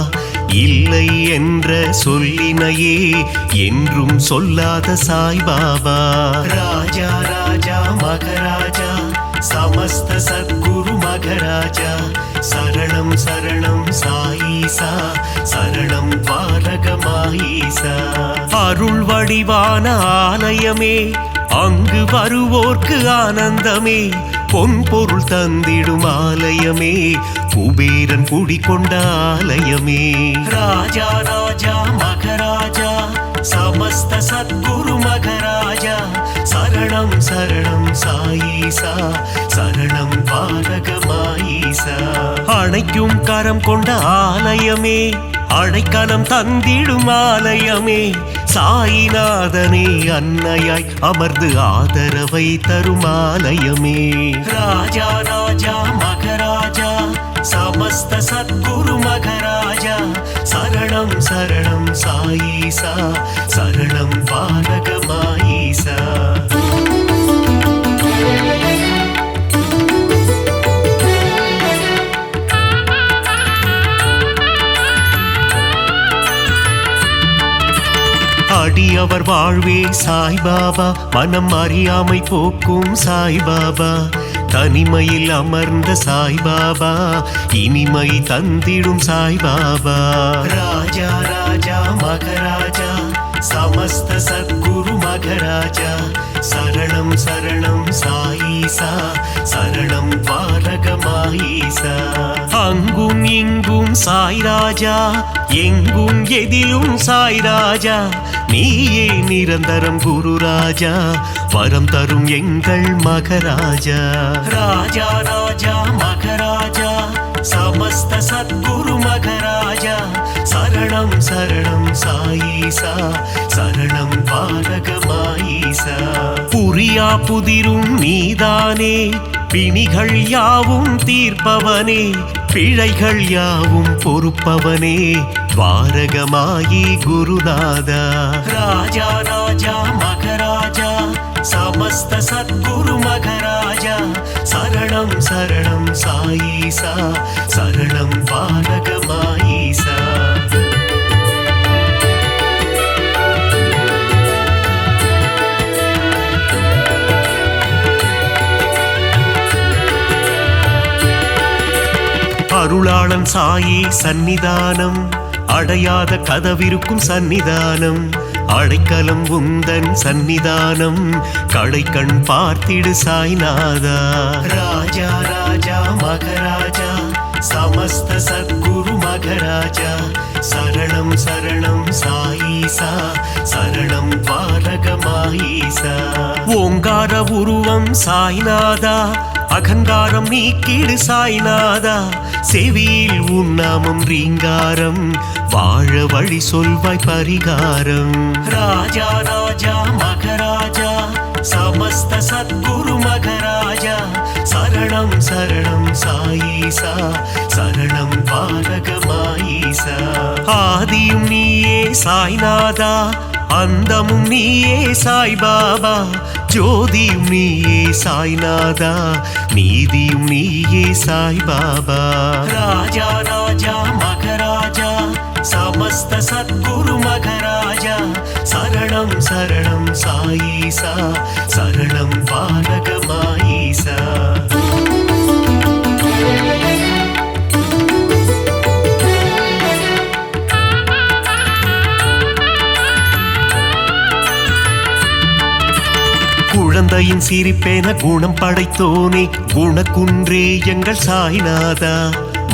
இல்லை என்ற சொல்லினையே என்றும் சொல்லாத சாய்பாபா. ராஜா ராஜா மகராஜா சமஸ்த சத்குரு மகராஜா சரணம் சரணம் சாயீசா சரணம் பாரகமாயீசா. அருள் வடிவான ஆலயமே அங்கு வருவோர்க்கு ஆனந்தமே. பொன் பொருள் தந்திடும் ஆலயமே குபேரன் குடிகொண்ட ஆலயமே. ராஜா ராஜா மகராஜா समस्त सद्गुरु मघराजा शरणं शरणं साईसा शरणं பாரகமாயிசா அணைக்கும் கரம் கொண்ட ஆலயமே அடைக்கலம் தந்திடும் ஆலயமே சாயிநாதனே அன்னையாய் அமர்ந்து ஆதரவை தரும் ஆலயமே ராஜா ராஜா மகராஜா समस्त सद्गुरु मघराजा शरणं शरणं साईसा शरणं பாரகமாயிசா அடியவர் வாழ்வே சாய்பாபா மனம் அறியாமை போக்கும் சாய்பாபா தனிமையில் அமர்ந்த சாய்பாபா இனிமை தந்திடும் சாய்பாபா ராஜா ராஜா மகராஜா समस्त सद्गुरु मघराजा शरणं शरणं साईसा शरणं பாரகமாயிசா அங்கும் இங்கும் சாய் ராஜா எங்கும் எதிலும் சாய் ராஜா நீயே நிரந்தரம் குரு ராஜா வரம் தரும் எங்கள் மகராஜா ராஜா ராஜா மகராஜா समस्त सद्गुरु मघराजा शरणं शरणं साईसा शरणं பாரகமாயிசா புரியா புதிரும் நீதானே பிணிகள் யாவும் தீர்ப்பவனே பிழைகள் யாவும் பொறுப்பவனே துவாரகமாயி குருநாதா ராஜா ராஜா மகராஜா समस्त सद्गुरु मघराजा शरणं शरणं साईसा शरणं பாரகமாயிசா அருளாளன் சாயி சந்நிதானம் அடையாத கதவிருக்கும் சந்நிதானம் அடைக்கலம் உந்தன் சந்நிதானம் கடைக்கண் பார்த்திடு சாய்நாதா ராஜா ராஜா மகராஜா समस्त सद्गुरु मघराजा शरणं शरणं साईसा शरणं பாரகமாயிசா ஓங்கார உருவம் சாய்நாதா அகங்காரம் நீக்கிடு சாய்நாதா செவியில் உன் நாமம் ரீங்காரம் வாழ வழி சொல்வாய் பரிகாரம் ராஜா ராஜா மகராஜா समस्त सद्गुरु मघराजा शरणं शरणं साईसा शरणं பாரகமாயிசா ஆதியும் நீயே சாய்நாதா அந்தமும் நீயே சாய்பாபா ஜோதியும் நீயே சாய்நாதா நீதியும் நீயே சாய்பாபா ராஜா ராஜா மகராஜா समस्त सद्गुरु मघराजा शरणं शरणं साईसा शरणं பாரகமாயிசா குழந்தையின் சிரிப்பேன குணம் படைத்தோனே குணக்குன்றே எங்கள் சாய்நாதா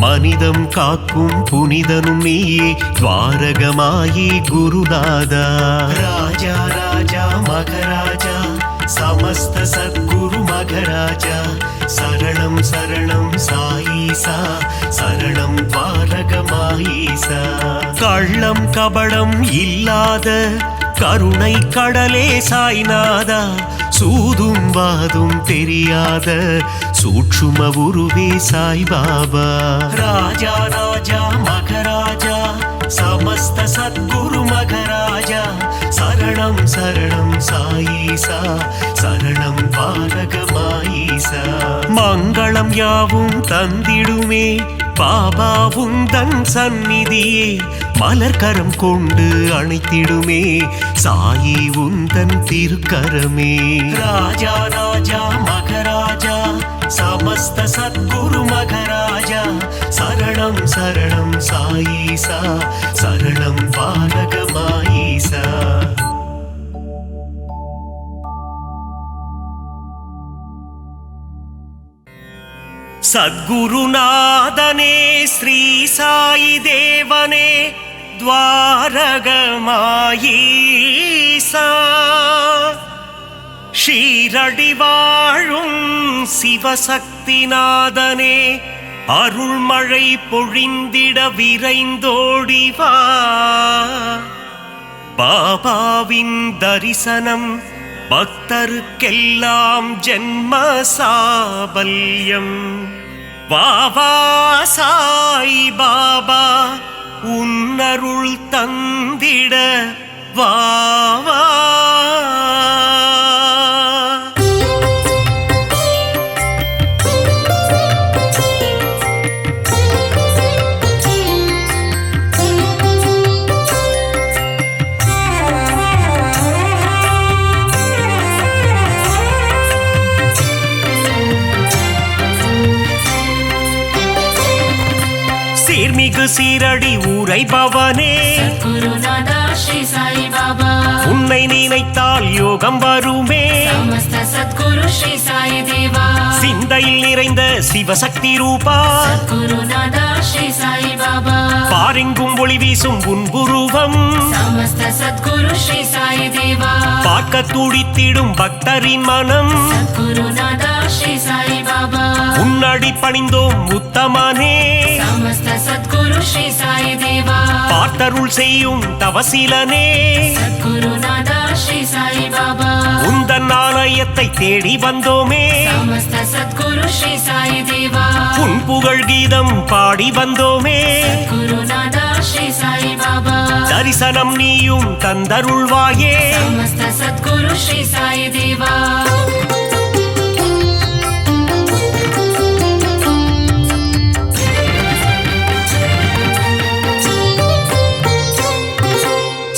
மனிதம் காக்கும் புனிதனும் நீயே துவாரகமாயி குருநாதா ராஜா ராஜா மகராஜா समस्त सद्गुरु मघराजा शरणं शरणं साईसा शरणं பாரகமாயிசா கள்ளம் கபடம் இல்லாத கருணை கடலே சாய்நாதா சூதும் வாதும் தெரியாத சூட்சும உருவே சாய்பாபா ராஜா ராஜா மகராஜா समस्त सद्गुरु मघराजा शरणं शरणं साईसा शरणं பாரகமாயிசா மங்களம் யாவும் தந்திடுமே பாபா உந்தன் சந்நிதியே மலர்கரம் கொண்டு அணைத்திடுமே சாயி உந்தன் திருக்கரமே ராஜா ராஜா மகராஜா समस्त सद्गुरु मघराजा शरणं शरणं साईसा शरणं பாரகமாயிசா சத்குருநாதனே ஸ்ரீ சாயி தேவனே துவாரகமாயீசா ஷீரடி வாழும் சிவசக்திநாதனே அருள்மழை பொழிந்திட விரைந்தோடிவா பாபாவின் தரிசனம் பக்தருக்கெல்லாம் ஜென்ம சாபல்யம் வாவா சாய் பாபா உன்னருள் தந்திட வாவா சீர்மிகு சீரடி உரைபவனே குருநாதா ஸ்ரீ சாய் பாபா உன்னை நினைத்தால் யோகம் வருமே சமஸ்த சத்குரு ஸ்ரீ சாய் தேவா சிந்தையில் நிறைந்த சிவசக்தி ரூபா குருநாதா ஸ்ரீ சாய் பாபா பாரெங்கும் ஒளி வீசும் உன்புருவம் சமஸ்த சத்குரு ஸ்ரீ சாய் தேவா பார்க்க துடித்திடும் பக்தரின் மனம் குருநாதா ஸ்ரீ சாய் பாபா உன்னடி பணிந்தோம் உத்தமனே சமஸ்த சத்குரு ஸ்ரீ சாய் தேவா பார்த்தருள் செய்யும் தவசீலனே குருநாதா ஸ்ரீ சாய் பாபா உந்தன் ஆலயத்தை தேடி வந்தோமே சமஸ்த சத்குரு ஸ்ரீ சாய் தேவா உன் புகழ் கீதம் பாடி வந்தோமே குருநாதா ஸ்ரீ சாய் பாபா தரிசனம் நீயும் தந்தருள்வாயே சமஸ்த சத்குரு ஸ்ரீ சாய் தேவா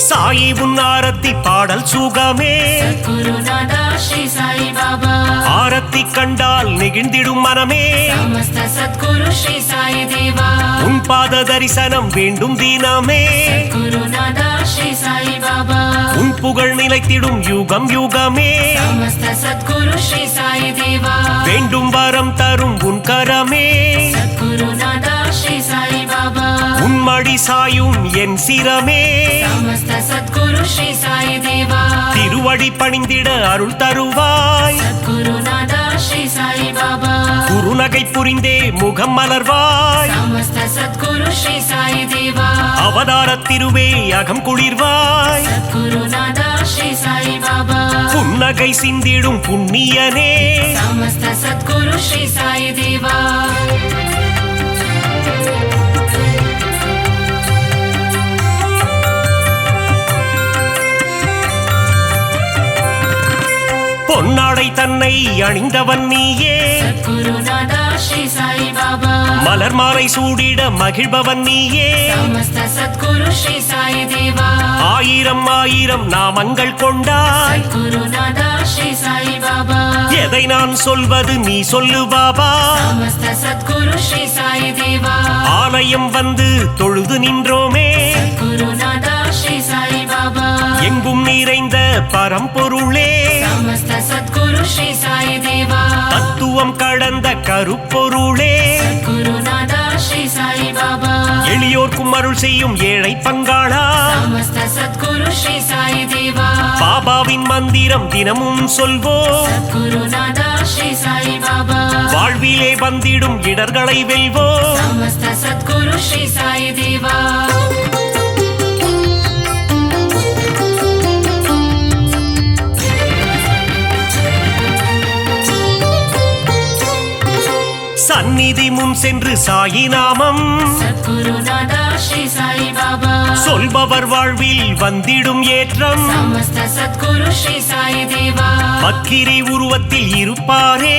சாயி உன் ஆரத்தி பாடல் சுகமே குருநாதா ஸ்ரீ சாய் பாபா ஆரத்தி கண்டால் நெகிழ்ந்திடும் மனமே சமஸ்த சத்குரு ஸ்ரீ சாய் தேவா உன் பாத தரிசனம் வேண்டும் தினமே குருநாதா ஸ்ரீ சாய் பாபா உன் புகழ் நிலைத்திடும் யுகம் யுகமே சமஸ்த சத்குரு ஸ்ரீ சாய் தேவா வேண்டும் வரம் தரும் உன் கரமே குருநாதா ஸ்ரீ சாய் பாபா உன் மடி சாயும் என் சிரமே சமஸ்த சத்குரு ஸ்ரீ சாய் தேவா திருவடி பணிந்திட அருள் தருவாய் குருநாதா ஸ்ரீ சாய் பாபா குறுநகை புரிந்தே முகம் மலர்வாய் சமஸ்த சத்குரு ஸ்ரீ சாய் தேவா அவதார திருவே அகம் குளிர்வாய் குருநாதா ஸ்ரீ சாய் பாபா புன்னகை சிந்திடும் புண்ணியனே சமஸ்த சத்குரு ஸ்ரீ சாய் தேவா பொன்னாடை தன்னை அணிந்தவன் நீயே குருநாதா ஸ்ரீ சாய் பாபா மலர் மாலை சூடிட மகிழ்பவன் நீயே சமஸ்த சத்குரு ஸ்ரீ சாய் தேவா ஆயிரம் ஆயிரம் நாமங்கள் கொண்டாய் குருநாதா ஸ்ரீ சாய் பாபா எதை நான் சொல்வது நீ சொல்லு பாபா சமஸ்த சத்குரு ஸ்ரீ சாய் தேவா ஆலயம் வந்து தொழுது நின்றோமே குருநாதா ஸ்ரீ சாய் பாபா எங்கும் நிறைந்த பரம்பொருளே சமஸ்த சத்குரு ஸ்ரீ சாய் தேவா தத்துவம் கடந்த கருப்பொருளே குருநாதா ஸ்ரீ சாய் பாபா எளியோர்க்கும் அருள் செய்யும் ஏழை பங்காளா சமஸ்த சத்குரு ஸ்ரீ சாய் தேவா பாபாவின் மந்திரம் தினமும் சொல்வோம் குருநாதா ஸ்ரீ சாய் பாபா வாழ்விலே வந்திடும் இடர்களை வெல்வோம் சமஸ்த சத்குரு ஸ்ரீ சாய் தேவா சந்நிதி முன் சென்று சாயி நாமம் குருநாதா ஸ்ரீ சாய் பாபா சொல்பவர் வாழ்வில் வந்திடும் ஏற்றம் சமஸ்த சத்குரு ஸ்ரீ சாய் தேவா பக்கிரி உருவத்தில் இருப்பாரே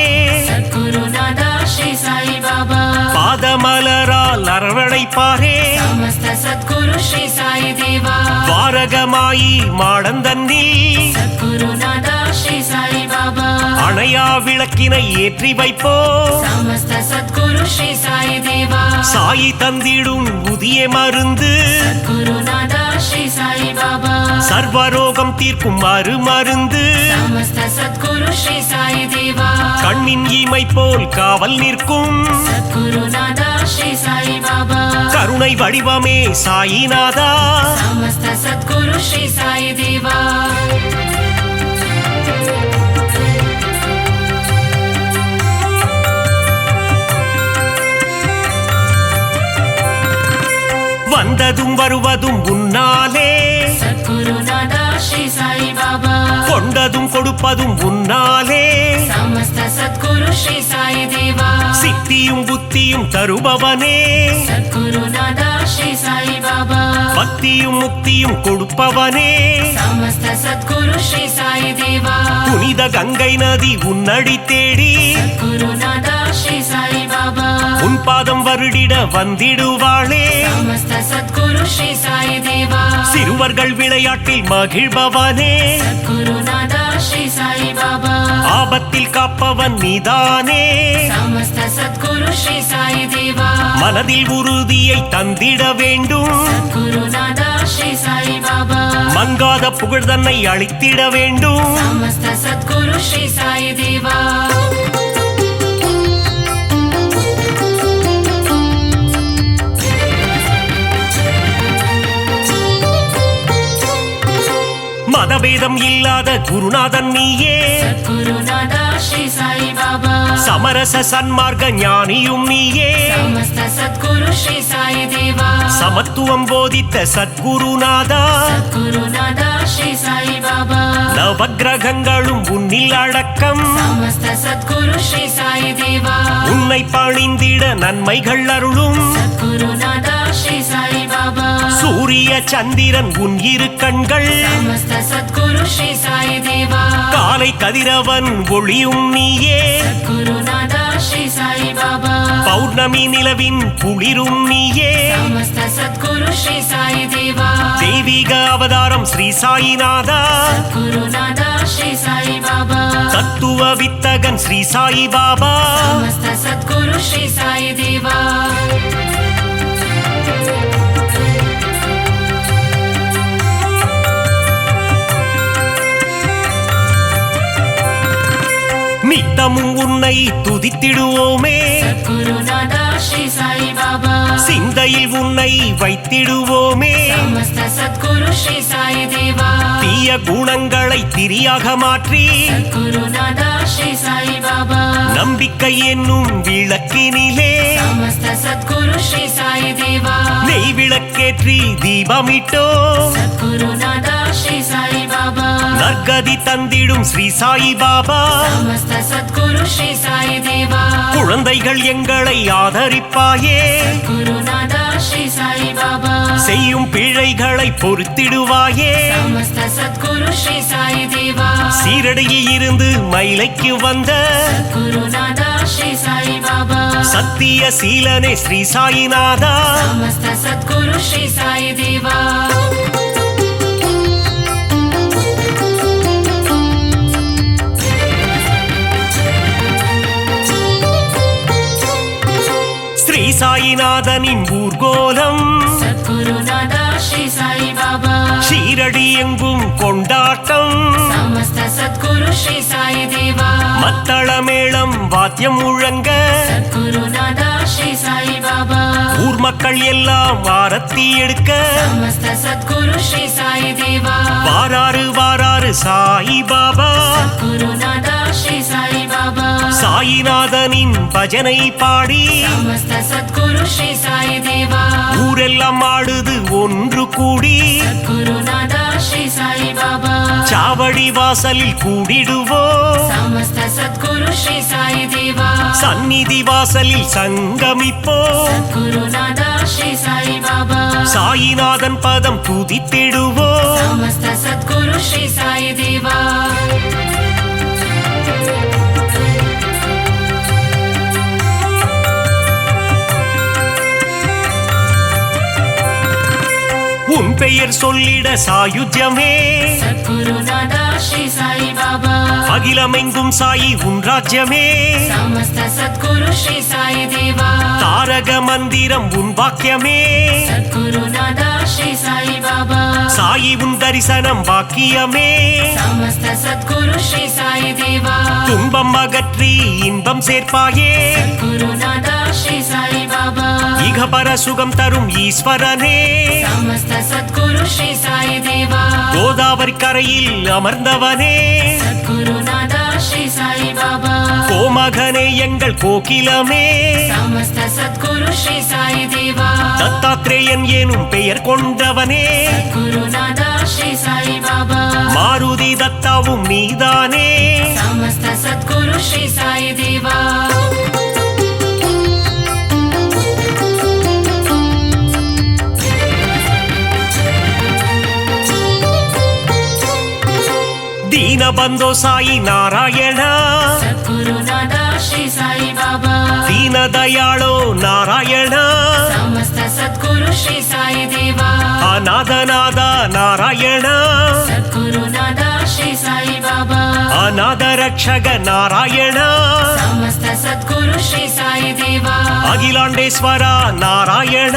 குருநாதா ஸ்ரீ சாய் பாபா பாதமலரால் அரவணைப்பாரே சமஸ்த சத்குரு ஸ்ரீ சாய் தேவா துவாரகமாயி மாடந்தன்னில் குருநாதா ஸ்ரீ சாய் பாபா அணையா விளக்கினை ஏற்றி வைப்போம் சமஸ்த சத்குரு ஸ்ரீ சாய் தேவா சாயி தந்திடும் புதிய மருந்து குருநாதா ஸ்ரீ Sai Baba சர்வரோகம் தீர்க்கும் மருந்து Samasta Sadguru Shri Sai Deva கண்ணின் இமை போல் காவல் நிற்கும் Sadguru Nada Shri Sai Baba கருணை வடிவமே சாயிநாதா Samasta Sadguru Shri Sai Deva வந்ததும் வருவதும் உன்னாலே Sadguru Nada Shri Sai Baba கொண்டதும் கொடுப்பதும் உன்னாலே Samasta Sadguru Shri Sai Deva சித்தியும் புத்தியும் தருபவனே Sadguru Nada Shri Sai Baba பக்தியும் முக்தியும் கொடுப்பவனே Samasta Sadguru Shri Sai Deva புனித கங்கை நதி உன்னடி தேடி Sadguru Nada Shri Sai Baba உன் பாதம் வருடிட வந்திடுவாளே Samasta Sadguru Shri Sai Deva சிறுவர்கள் விளையாட்டில் மகிழ்பவனே Sadguru Nada Shri Sai Baba ஆபத்தில் காப்பவன் நீதானே Samasta Sadguru Shri Sai Deva மனதில் உறுதியை தந்திட வேண்டும் Sadguru Nada Shri Sai Baba மங்காத புகழ் தன்னை அளித்திட வேண்டும் Samasta Sadguru Shri Sai Deva மதபேதம் இல்லாத குருநாதன் நீயே Sadguru Nada Shri Sai Baba சமரச சன்மார்க்க ஞானியும் நீயே Samasta Sadguru Shri Sai Deva சமத்துவம் போதித்த சத்குருநாதா Sadguru Nada Shri Sai Baba நவக்கிரகங்களும் உன்னில் அடக்கம் Samasta Sadguru Shri Sai Deva உன்னை பணிந்திட நன்மைகள் அருளும் Sadguru Nada Shri Sai Baba சூரிய சந்திரன் உன் இரு கண்கள் Samasta Sadguru Shri Sai Deva காலை கதிரவன் ஒளியும் நீயே Sadguru Nada Shri Sai Baba பௌர்ணமி நிலவின் குளிரும் நீயே Samasta Sadguru Shri Sai Deva தெய்வீக அவதாரம் Sri சாயிநாதா Sadguru Nada Shri Sai Baba தத்துவ வித்தகன் Sri Sai Baba Samasta Sadguru Shri Sai Deva நித்தமும் உன்னை துதித்திடுவோமே Sadguru Nada Shri Sai Baba சிந்தையில் உன்னை வைத்திடுவோமே Samasta Sadguru Shri Sai Deva தீய குணங்களை திரியாக மாற்றி Sadguru Nada Shri Sai Baba நம்பிக்கை என்னும் விளக்கினிலே Samasta Sadguru Shri Sai Deva நெய் விளக்கேற்றி தீபமிட்டோ Sadguru Nada Shri Sai Baba நற்கதி தந்திடும் Sri Sai Baba Samasta Sadguru Shri Sai Deva குழந்தைகள் எங்களை ஆதரிப்பாயே Sadguru Nada Shri Sai Baba செய்யும் பிழைகளை பொறுத்திடுவாயே Samasta Sadguru Shri Sai Deva சீரடியில் இருந்து மயிலைக்கு வந்த Sadguru Nada Shri Sai Baba சத்திய சீலனே Sri சாயிநாதா Samasta Sadguru Shri Sai Deva Sri சாயிநாதனின் ஊர்கோலம் Sadguru Nada Shri Sai Baba Shirdi எங்கும் கொண்டாட்டம் Samasta Sadguru Shri Sai Deva Mattala மேளம் வாத்தியம் முழங்க Sadguru Nada Shri Sai Baba ஊர் மக்கள் எல்லாம் ஆரத்தி எடுக்க Samasta Sadguru Shri Sai Deva வாராறு வாராறு Sai Baba Sadguru Nada Shri Sai Baba சாயிநாதனின் பஜனை பாடி Samasta Sadguru Shri Sai Deva ஊரெல்லாம் ஆடுது ஒன்று கூடி Sadguru Nada Shri Sai Baba சாவடி வாசலில் கூடிடுவோம் Samasta Sadguru Shri Sai Deva சந்நிதி வாசலில் சங்கமிப்போம் Sadguru Nada Shri Sai Baba Sainathan பதம் துதித்திடுவோம் Samasta Sadguru Shri Sai Deva உன் பெயர் சொல்லிட சாயுஜ்யமே Sadguru Nada Shri Sai Baba அகிலமெங்கும் Sai உன் ராஜ்யமே समस्त सद्गुरु श्री साई देवा தாரக மந்திரம் உன் வாக்கியமே सद्गुरु नादा श्री साई बाबा சாயி உன் தரிசனம் பாக்கியமே समस्त सद्गुरु श्री साई देवा துன்பம் அகற்றி இன்பம் சேர்ப்பாயே सद्गुरु नादा श्री साई बाबा இகபர சுகம் தரும் ஈஸ்வரனே समस्त सद्गुरु श्री साई देवा கோதாவரி கரையில் அமர்ந்தவனே सद्गुरु नादा श्री साई बाबा கோமகனே எங்கள் கோகிலமே समस्त सद्गुरु श्री साई देवा தத்தாத்ரேயன் எனும் பெயர் கொண்டவனே सद्गुरु नादा श्री साई बाबा மாருதி தத்தாவும் நீதானே समस्त सद्गुरु श्री साई देवा ದೀನಬಂಧೋ ಸಾಯಿ ನಾರಾಯಣ सद्गुरु नादा श्री साई बाबा ದೀನ ದಯಾಳೋ ನಾರಾಯಣ समस्त सद्गुरु श्री साई देवा ಅನಾಥನಾದ ನಾರಾಯಣ सद्गुरु नादा श्री साई बाबा ಅನಾಥ ರಕ್ಷಕ ನಾರಾಯಣ समस्त सद्गुरु श्री साई देवा அகிலாண்டேஸ்வர நாராயಣ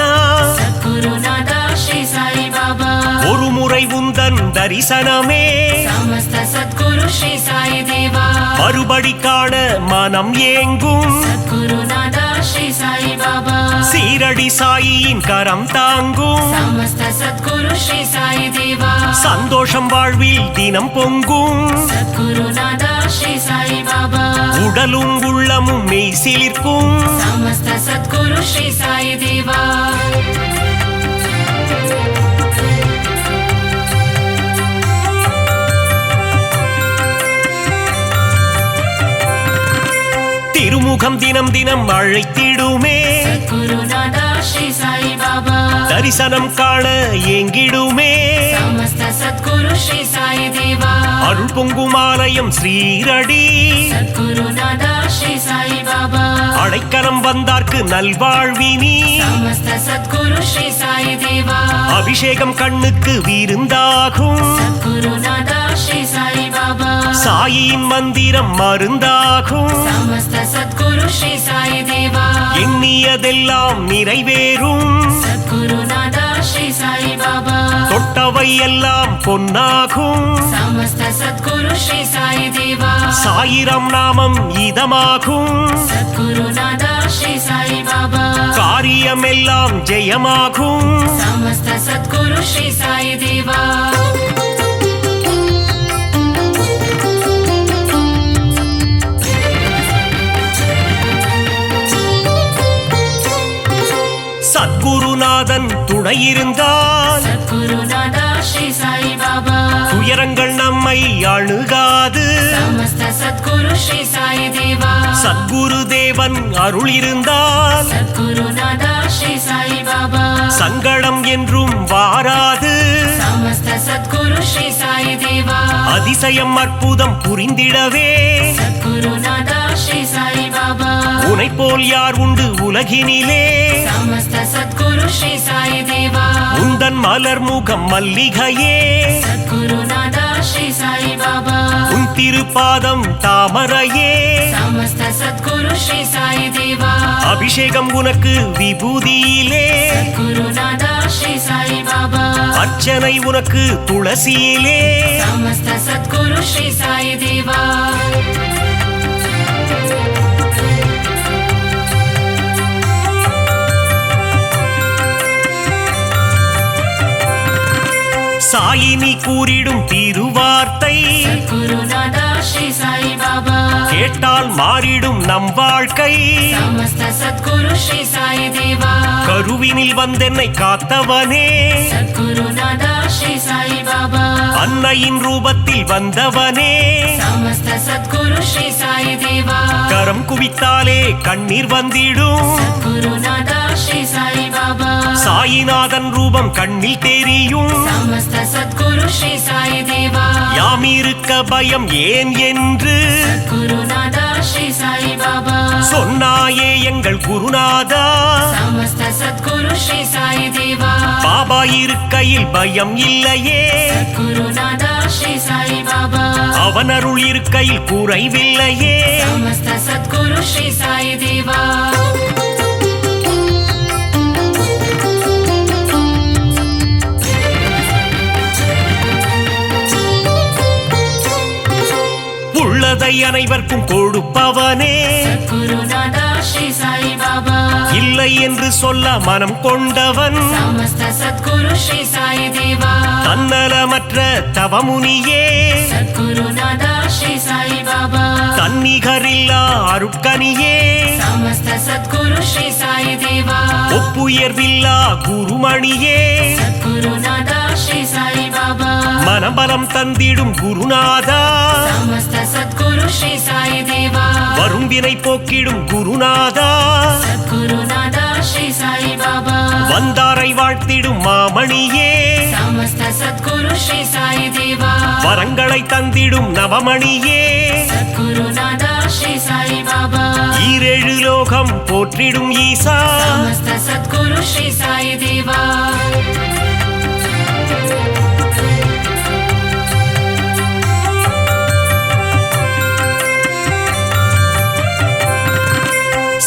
सद्गुरु नादा श्री साई बाबा ஒரு முறை உந்தன் தரிசனமே समस्त सद्गुरु श्री साई देवा மறுபடி காண மனம் ஏங்கும் सद्गुरु नादा श्री साई बाबा சீரடி சாயியின் கரம் தாங்கும் समस्त सद्गुरु श्री साई देवा சந்தோஷம் வாழ்வில் தினம் பொங்கும் सद्गुरु नादा श्री साई बाबा உடலும் உள்ளமும் மெய் சிலிர்க்கும் समस्त सद्गुरु श्री साई देवा திருமுகம் தினம் தினம் அழைத்திடுமே सद्गुरु नादा श्री साई बाबा தரிசனம் காண ஏங்கிடுமே समस्त सद्गुरु श्री साई देवा அருள் பொங்கும் ஆலயம் ஸ்ரீரடி सद्गुरु नादा श्री साई बाबा அடைக்கலம் வந்தார்க்கு நல்வாழ்வினி समस्त सद्गुरु श्री साई देवा அபிஷேகம் கண்ணுக்கு விருந்தாகும் सद्गुरु नादा श्री साई बाबा சாயியின் மந்திரம் மருந்தாகும் समस्त सद्गुरु श्री साई देवा எண்ணியதெல்லாம் நிறைவேறும் सद्गुरु नादा श्री साई बाबा தொட்டவை எல்லாம் பொன்னாகும் समस्त सद्गुरु श्री साई देवा சாயிரம் நாமம் இதமாகும் सद्गुरु नादा श्री साई बाबा காரியமெல்லாம் ஜெயமாகும் समस्त सद्गुरु श्री साई देवा சத்குருநாதன் துணையிருந்தால் सद्गुरु नादा श्री साई बाबा துயரங்கள் நம்மை அணுகாது समस्त सद्गुरु श्री साई देवा சத்குரு தேவன் அருள் இருந்தால் सद्गुरु नादा श्री साई बाबा சங்கடம் என்றும் வாராது समस्त सद्गुरु श्री साई देवा அதிசயம் அற்புதம் புரிந்திடவே सद्गुरु नादा श्री साई बाबा உனை போல் யார் உண்டு உலகினிலே समस्त सद्गुरु श्री साई देवा உந்தன் மலர் முகம் மல்லிகையே सद्गुरु नादा श्री साई बाबा உன் திருப்பாதம் தாமரையே समस्त सद्गुरु श्री साई देवा அபிஷேகம் உனக்கு விபூதியிலே सद्गुरु नादा श्री साई बाबा அர்ச்சனை உனக்கு துளசியிலே समस्त सद्गुरु श्री साई देवा சாயினி கூறிடும் திருவார்த்தை सद्गुरु नादा श्री साई बाबा கேட்டால் மாறிடும் நம் வாழ்க்கை समस्त सद्गुरु श्री साई देवा கருவினில் வந்தென்னை காத்தவனே सद्गुरु नादा श्री साई बाबा அன்னையின் ரூபத்தில் வந்தவனே समस्त सद्गुरु श्री साई देवा கரம் குவித்தாலே கண்ணீர் வந்திடும் सद्गुरु नादा श्री साई बाबा சாயிநாதன் ரூபம் கண்ணில் தெரியும் समस्त सद्गुरु श्री साई देवा யாமிருக்க பயம் ஏன் என்று सद्गुरु नादा श्री साई बाबा சொன்னாயே எங்கள் குருநாதா समस्त सद्गुरु श्री साई देवा பாபா இருக்கையில் பயம் இல்லையே सद्गुरु नादा ஸ்ரீ சாயி பாபா அவன் அருள் இருக்கையில் குறைவில்லையே समस्त सद्गुरु श्री साई देवा உள்ளதை அனைவருக்கும் கொடுப்பவனே सद्गुरुनादा श्री साई बाबा இல்லை என்று சொல்ல மனம் கொண்டவன் समस्त सद्गुरु श्री साई देवा தன்னலமற்ற தவமுனியே सद्गुरुनादा श्री साई बाबा தன்னிகரில்லா அருட்கனியே समस्त सद्गुरु श्री साई देवा ஒப்புயர்வில்லா குருமணியே सद्गुरुनादा श्री साई बाबा மனபலம் தந்திடும் குருநாதா समस्त सद्गुरु श्री साई देवा வரும் வினை போக்கிடும் குருநாதா सद्गुरुनादा श्री साई बाबा வந்தாரை வாழ்த்திடும் மாமணியே समस्त सद्गुरु श्री साई देवा வரங்களை தந்திடும் நவமணியே सद्गुरुनादा श्री साई बाबा ஈரேழு லோகம் போற்றிடும் ஈசா समस्त सद्गुरु श्री साई देवा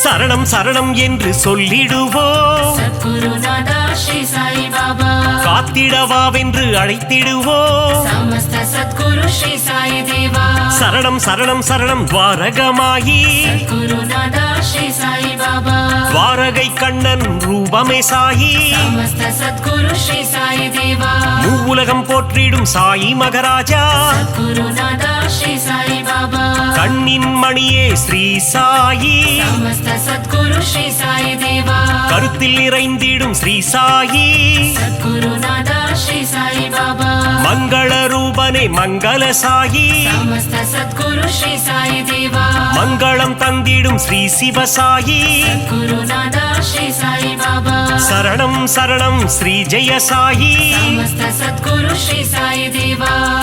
சரணம் சரணம் என்று சொல்லிடுவோம் सद्गुरुनादा श्री साई बाबा காத்திடவாவென்று அழைத்திடுவோம் समस्त सद्गुरु श्री साई देवा சரணம் சரணம் சரணம் துவாரகமாயி सद्गुरुनादा श्री साई बाबा துவாரகை கண்ணன் ரூபமே சாயி समस्त सद्गुरु श्री साई देवा மூவுலகம் போற்றிடும் சாயி மகராஜா सद्गुरुनादा श्री साई बाबा கண்ணின் மணியே ஸ்ரீ சாயி समस्त सद्गुरु श्री साई देवा கருத்தில் நிறைந்திடும் ஸ்ரீ சாயி सद्गुरुनादा श्री साई बाबा மங்கள ரூபனே மங்கள சாயி समस्त सद्गुरु श्री साई देवा மங்களம் தந்திடும் ஸ்ரீ சிவசாயி सद्गुरुनादा श्री साई बाबा சரணம் சரணம் ஸ்ரீ ஜெய சாயி समस्त सद्गुरु श्री साई देवा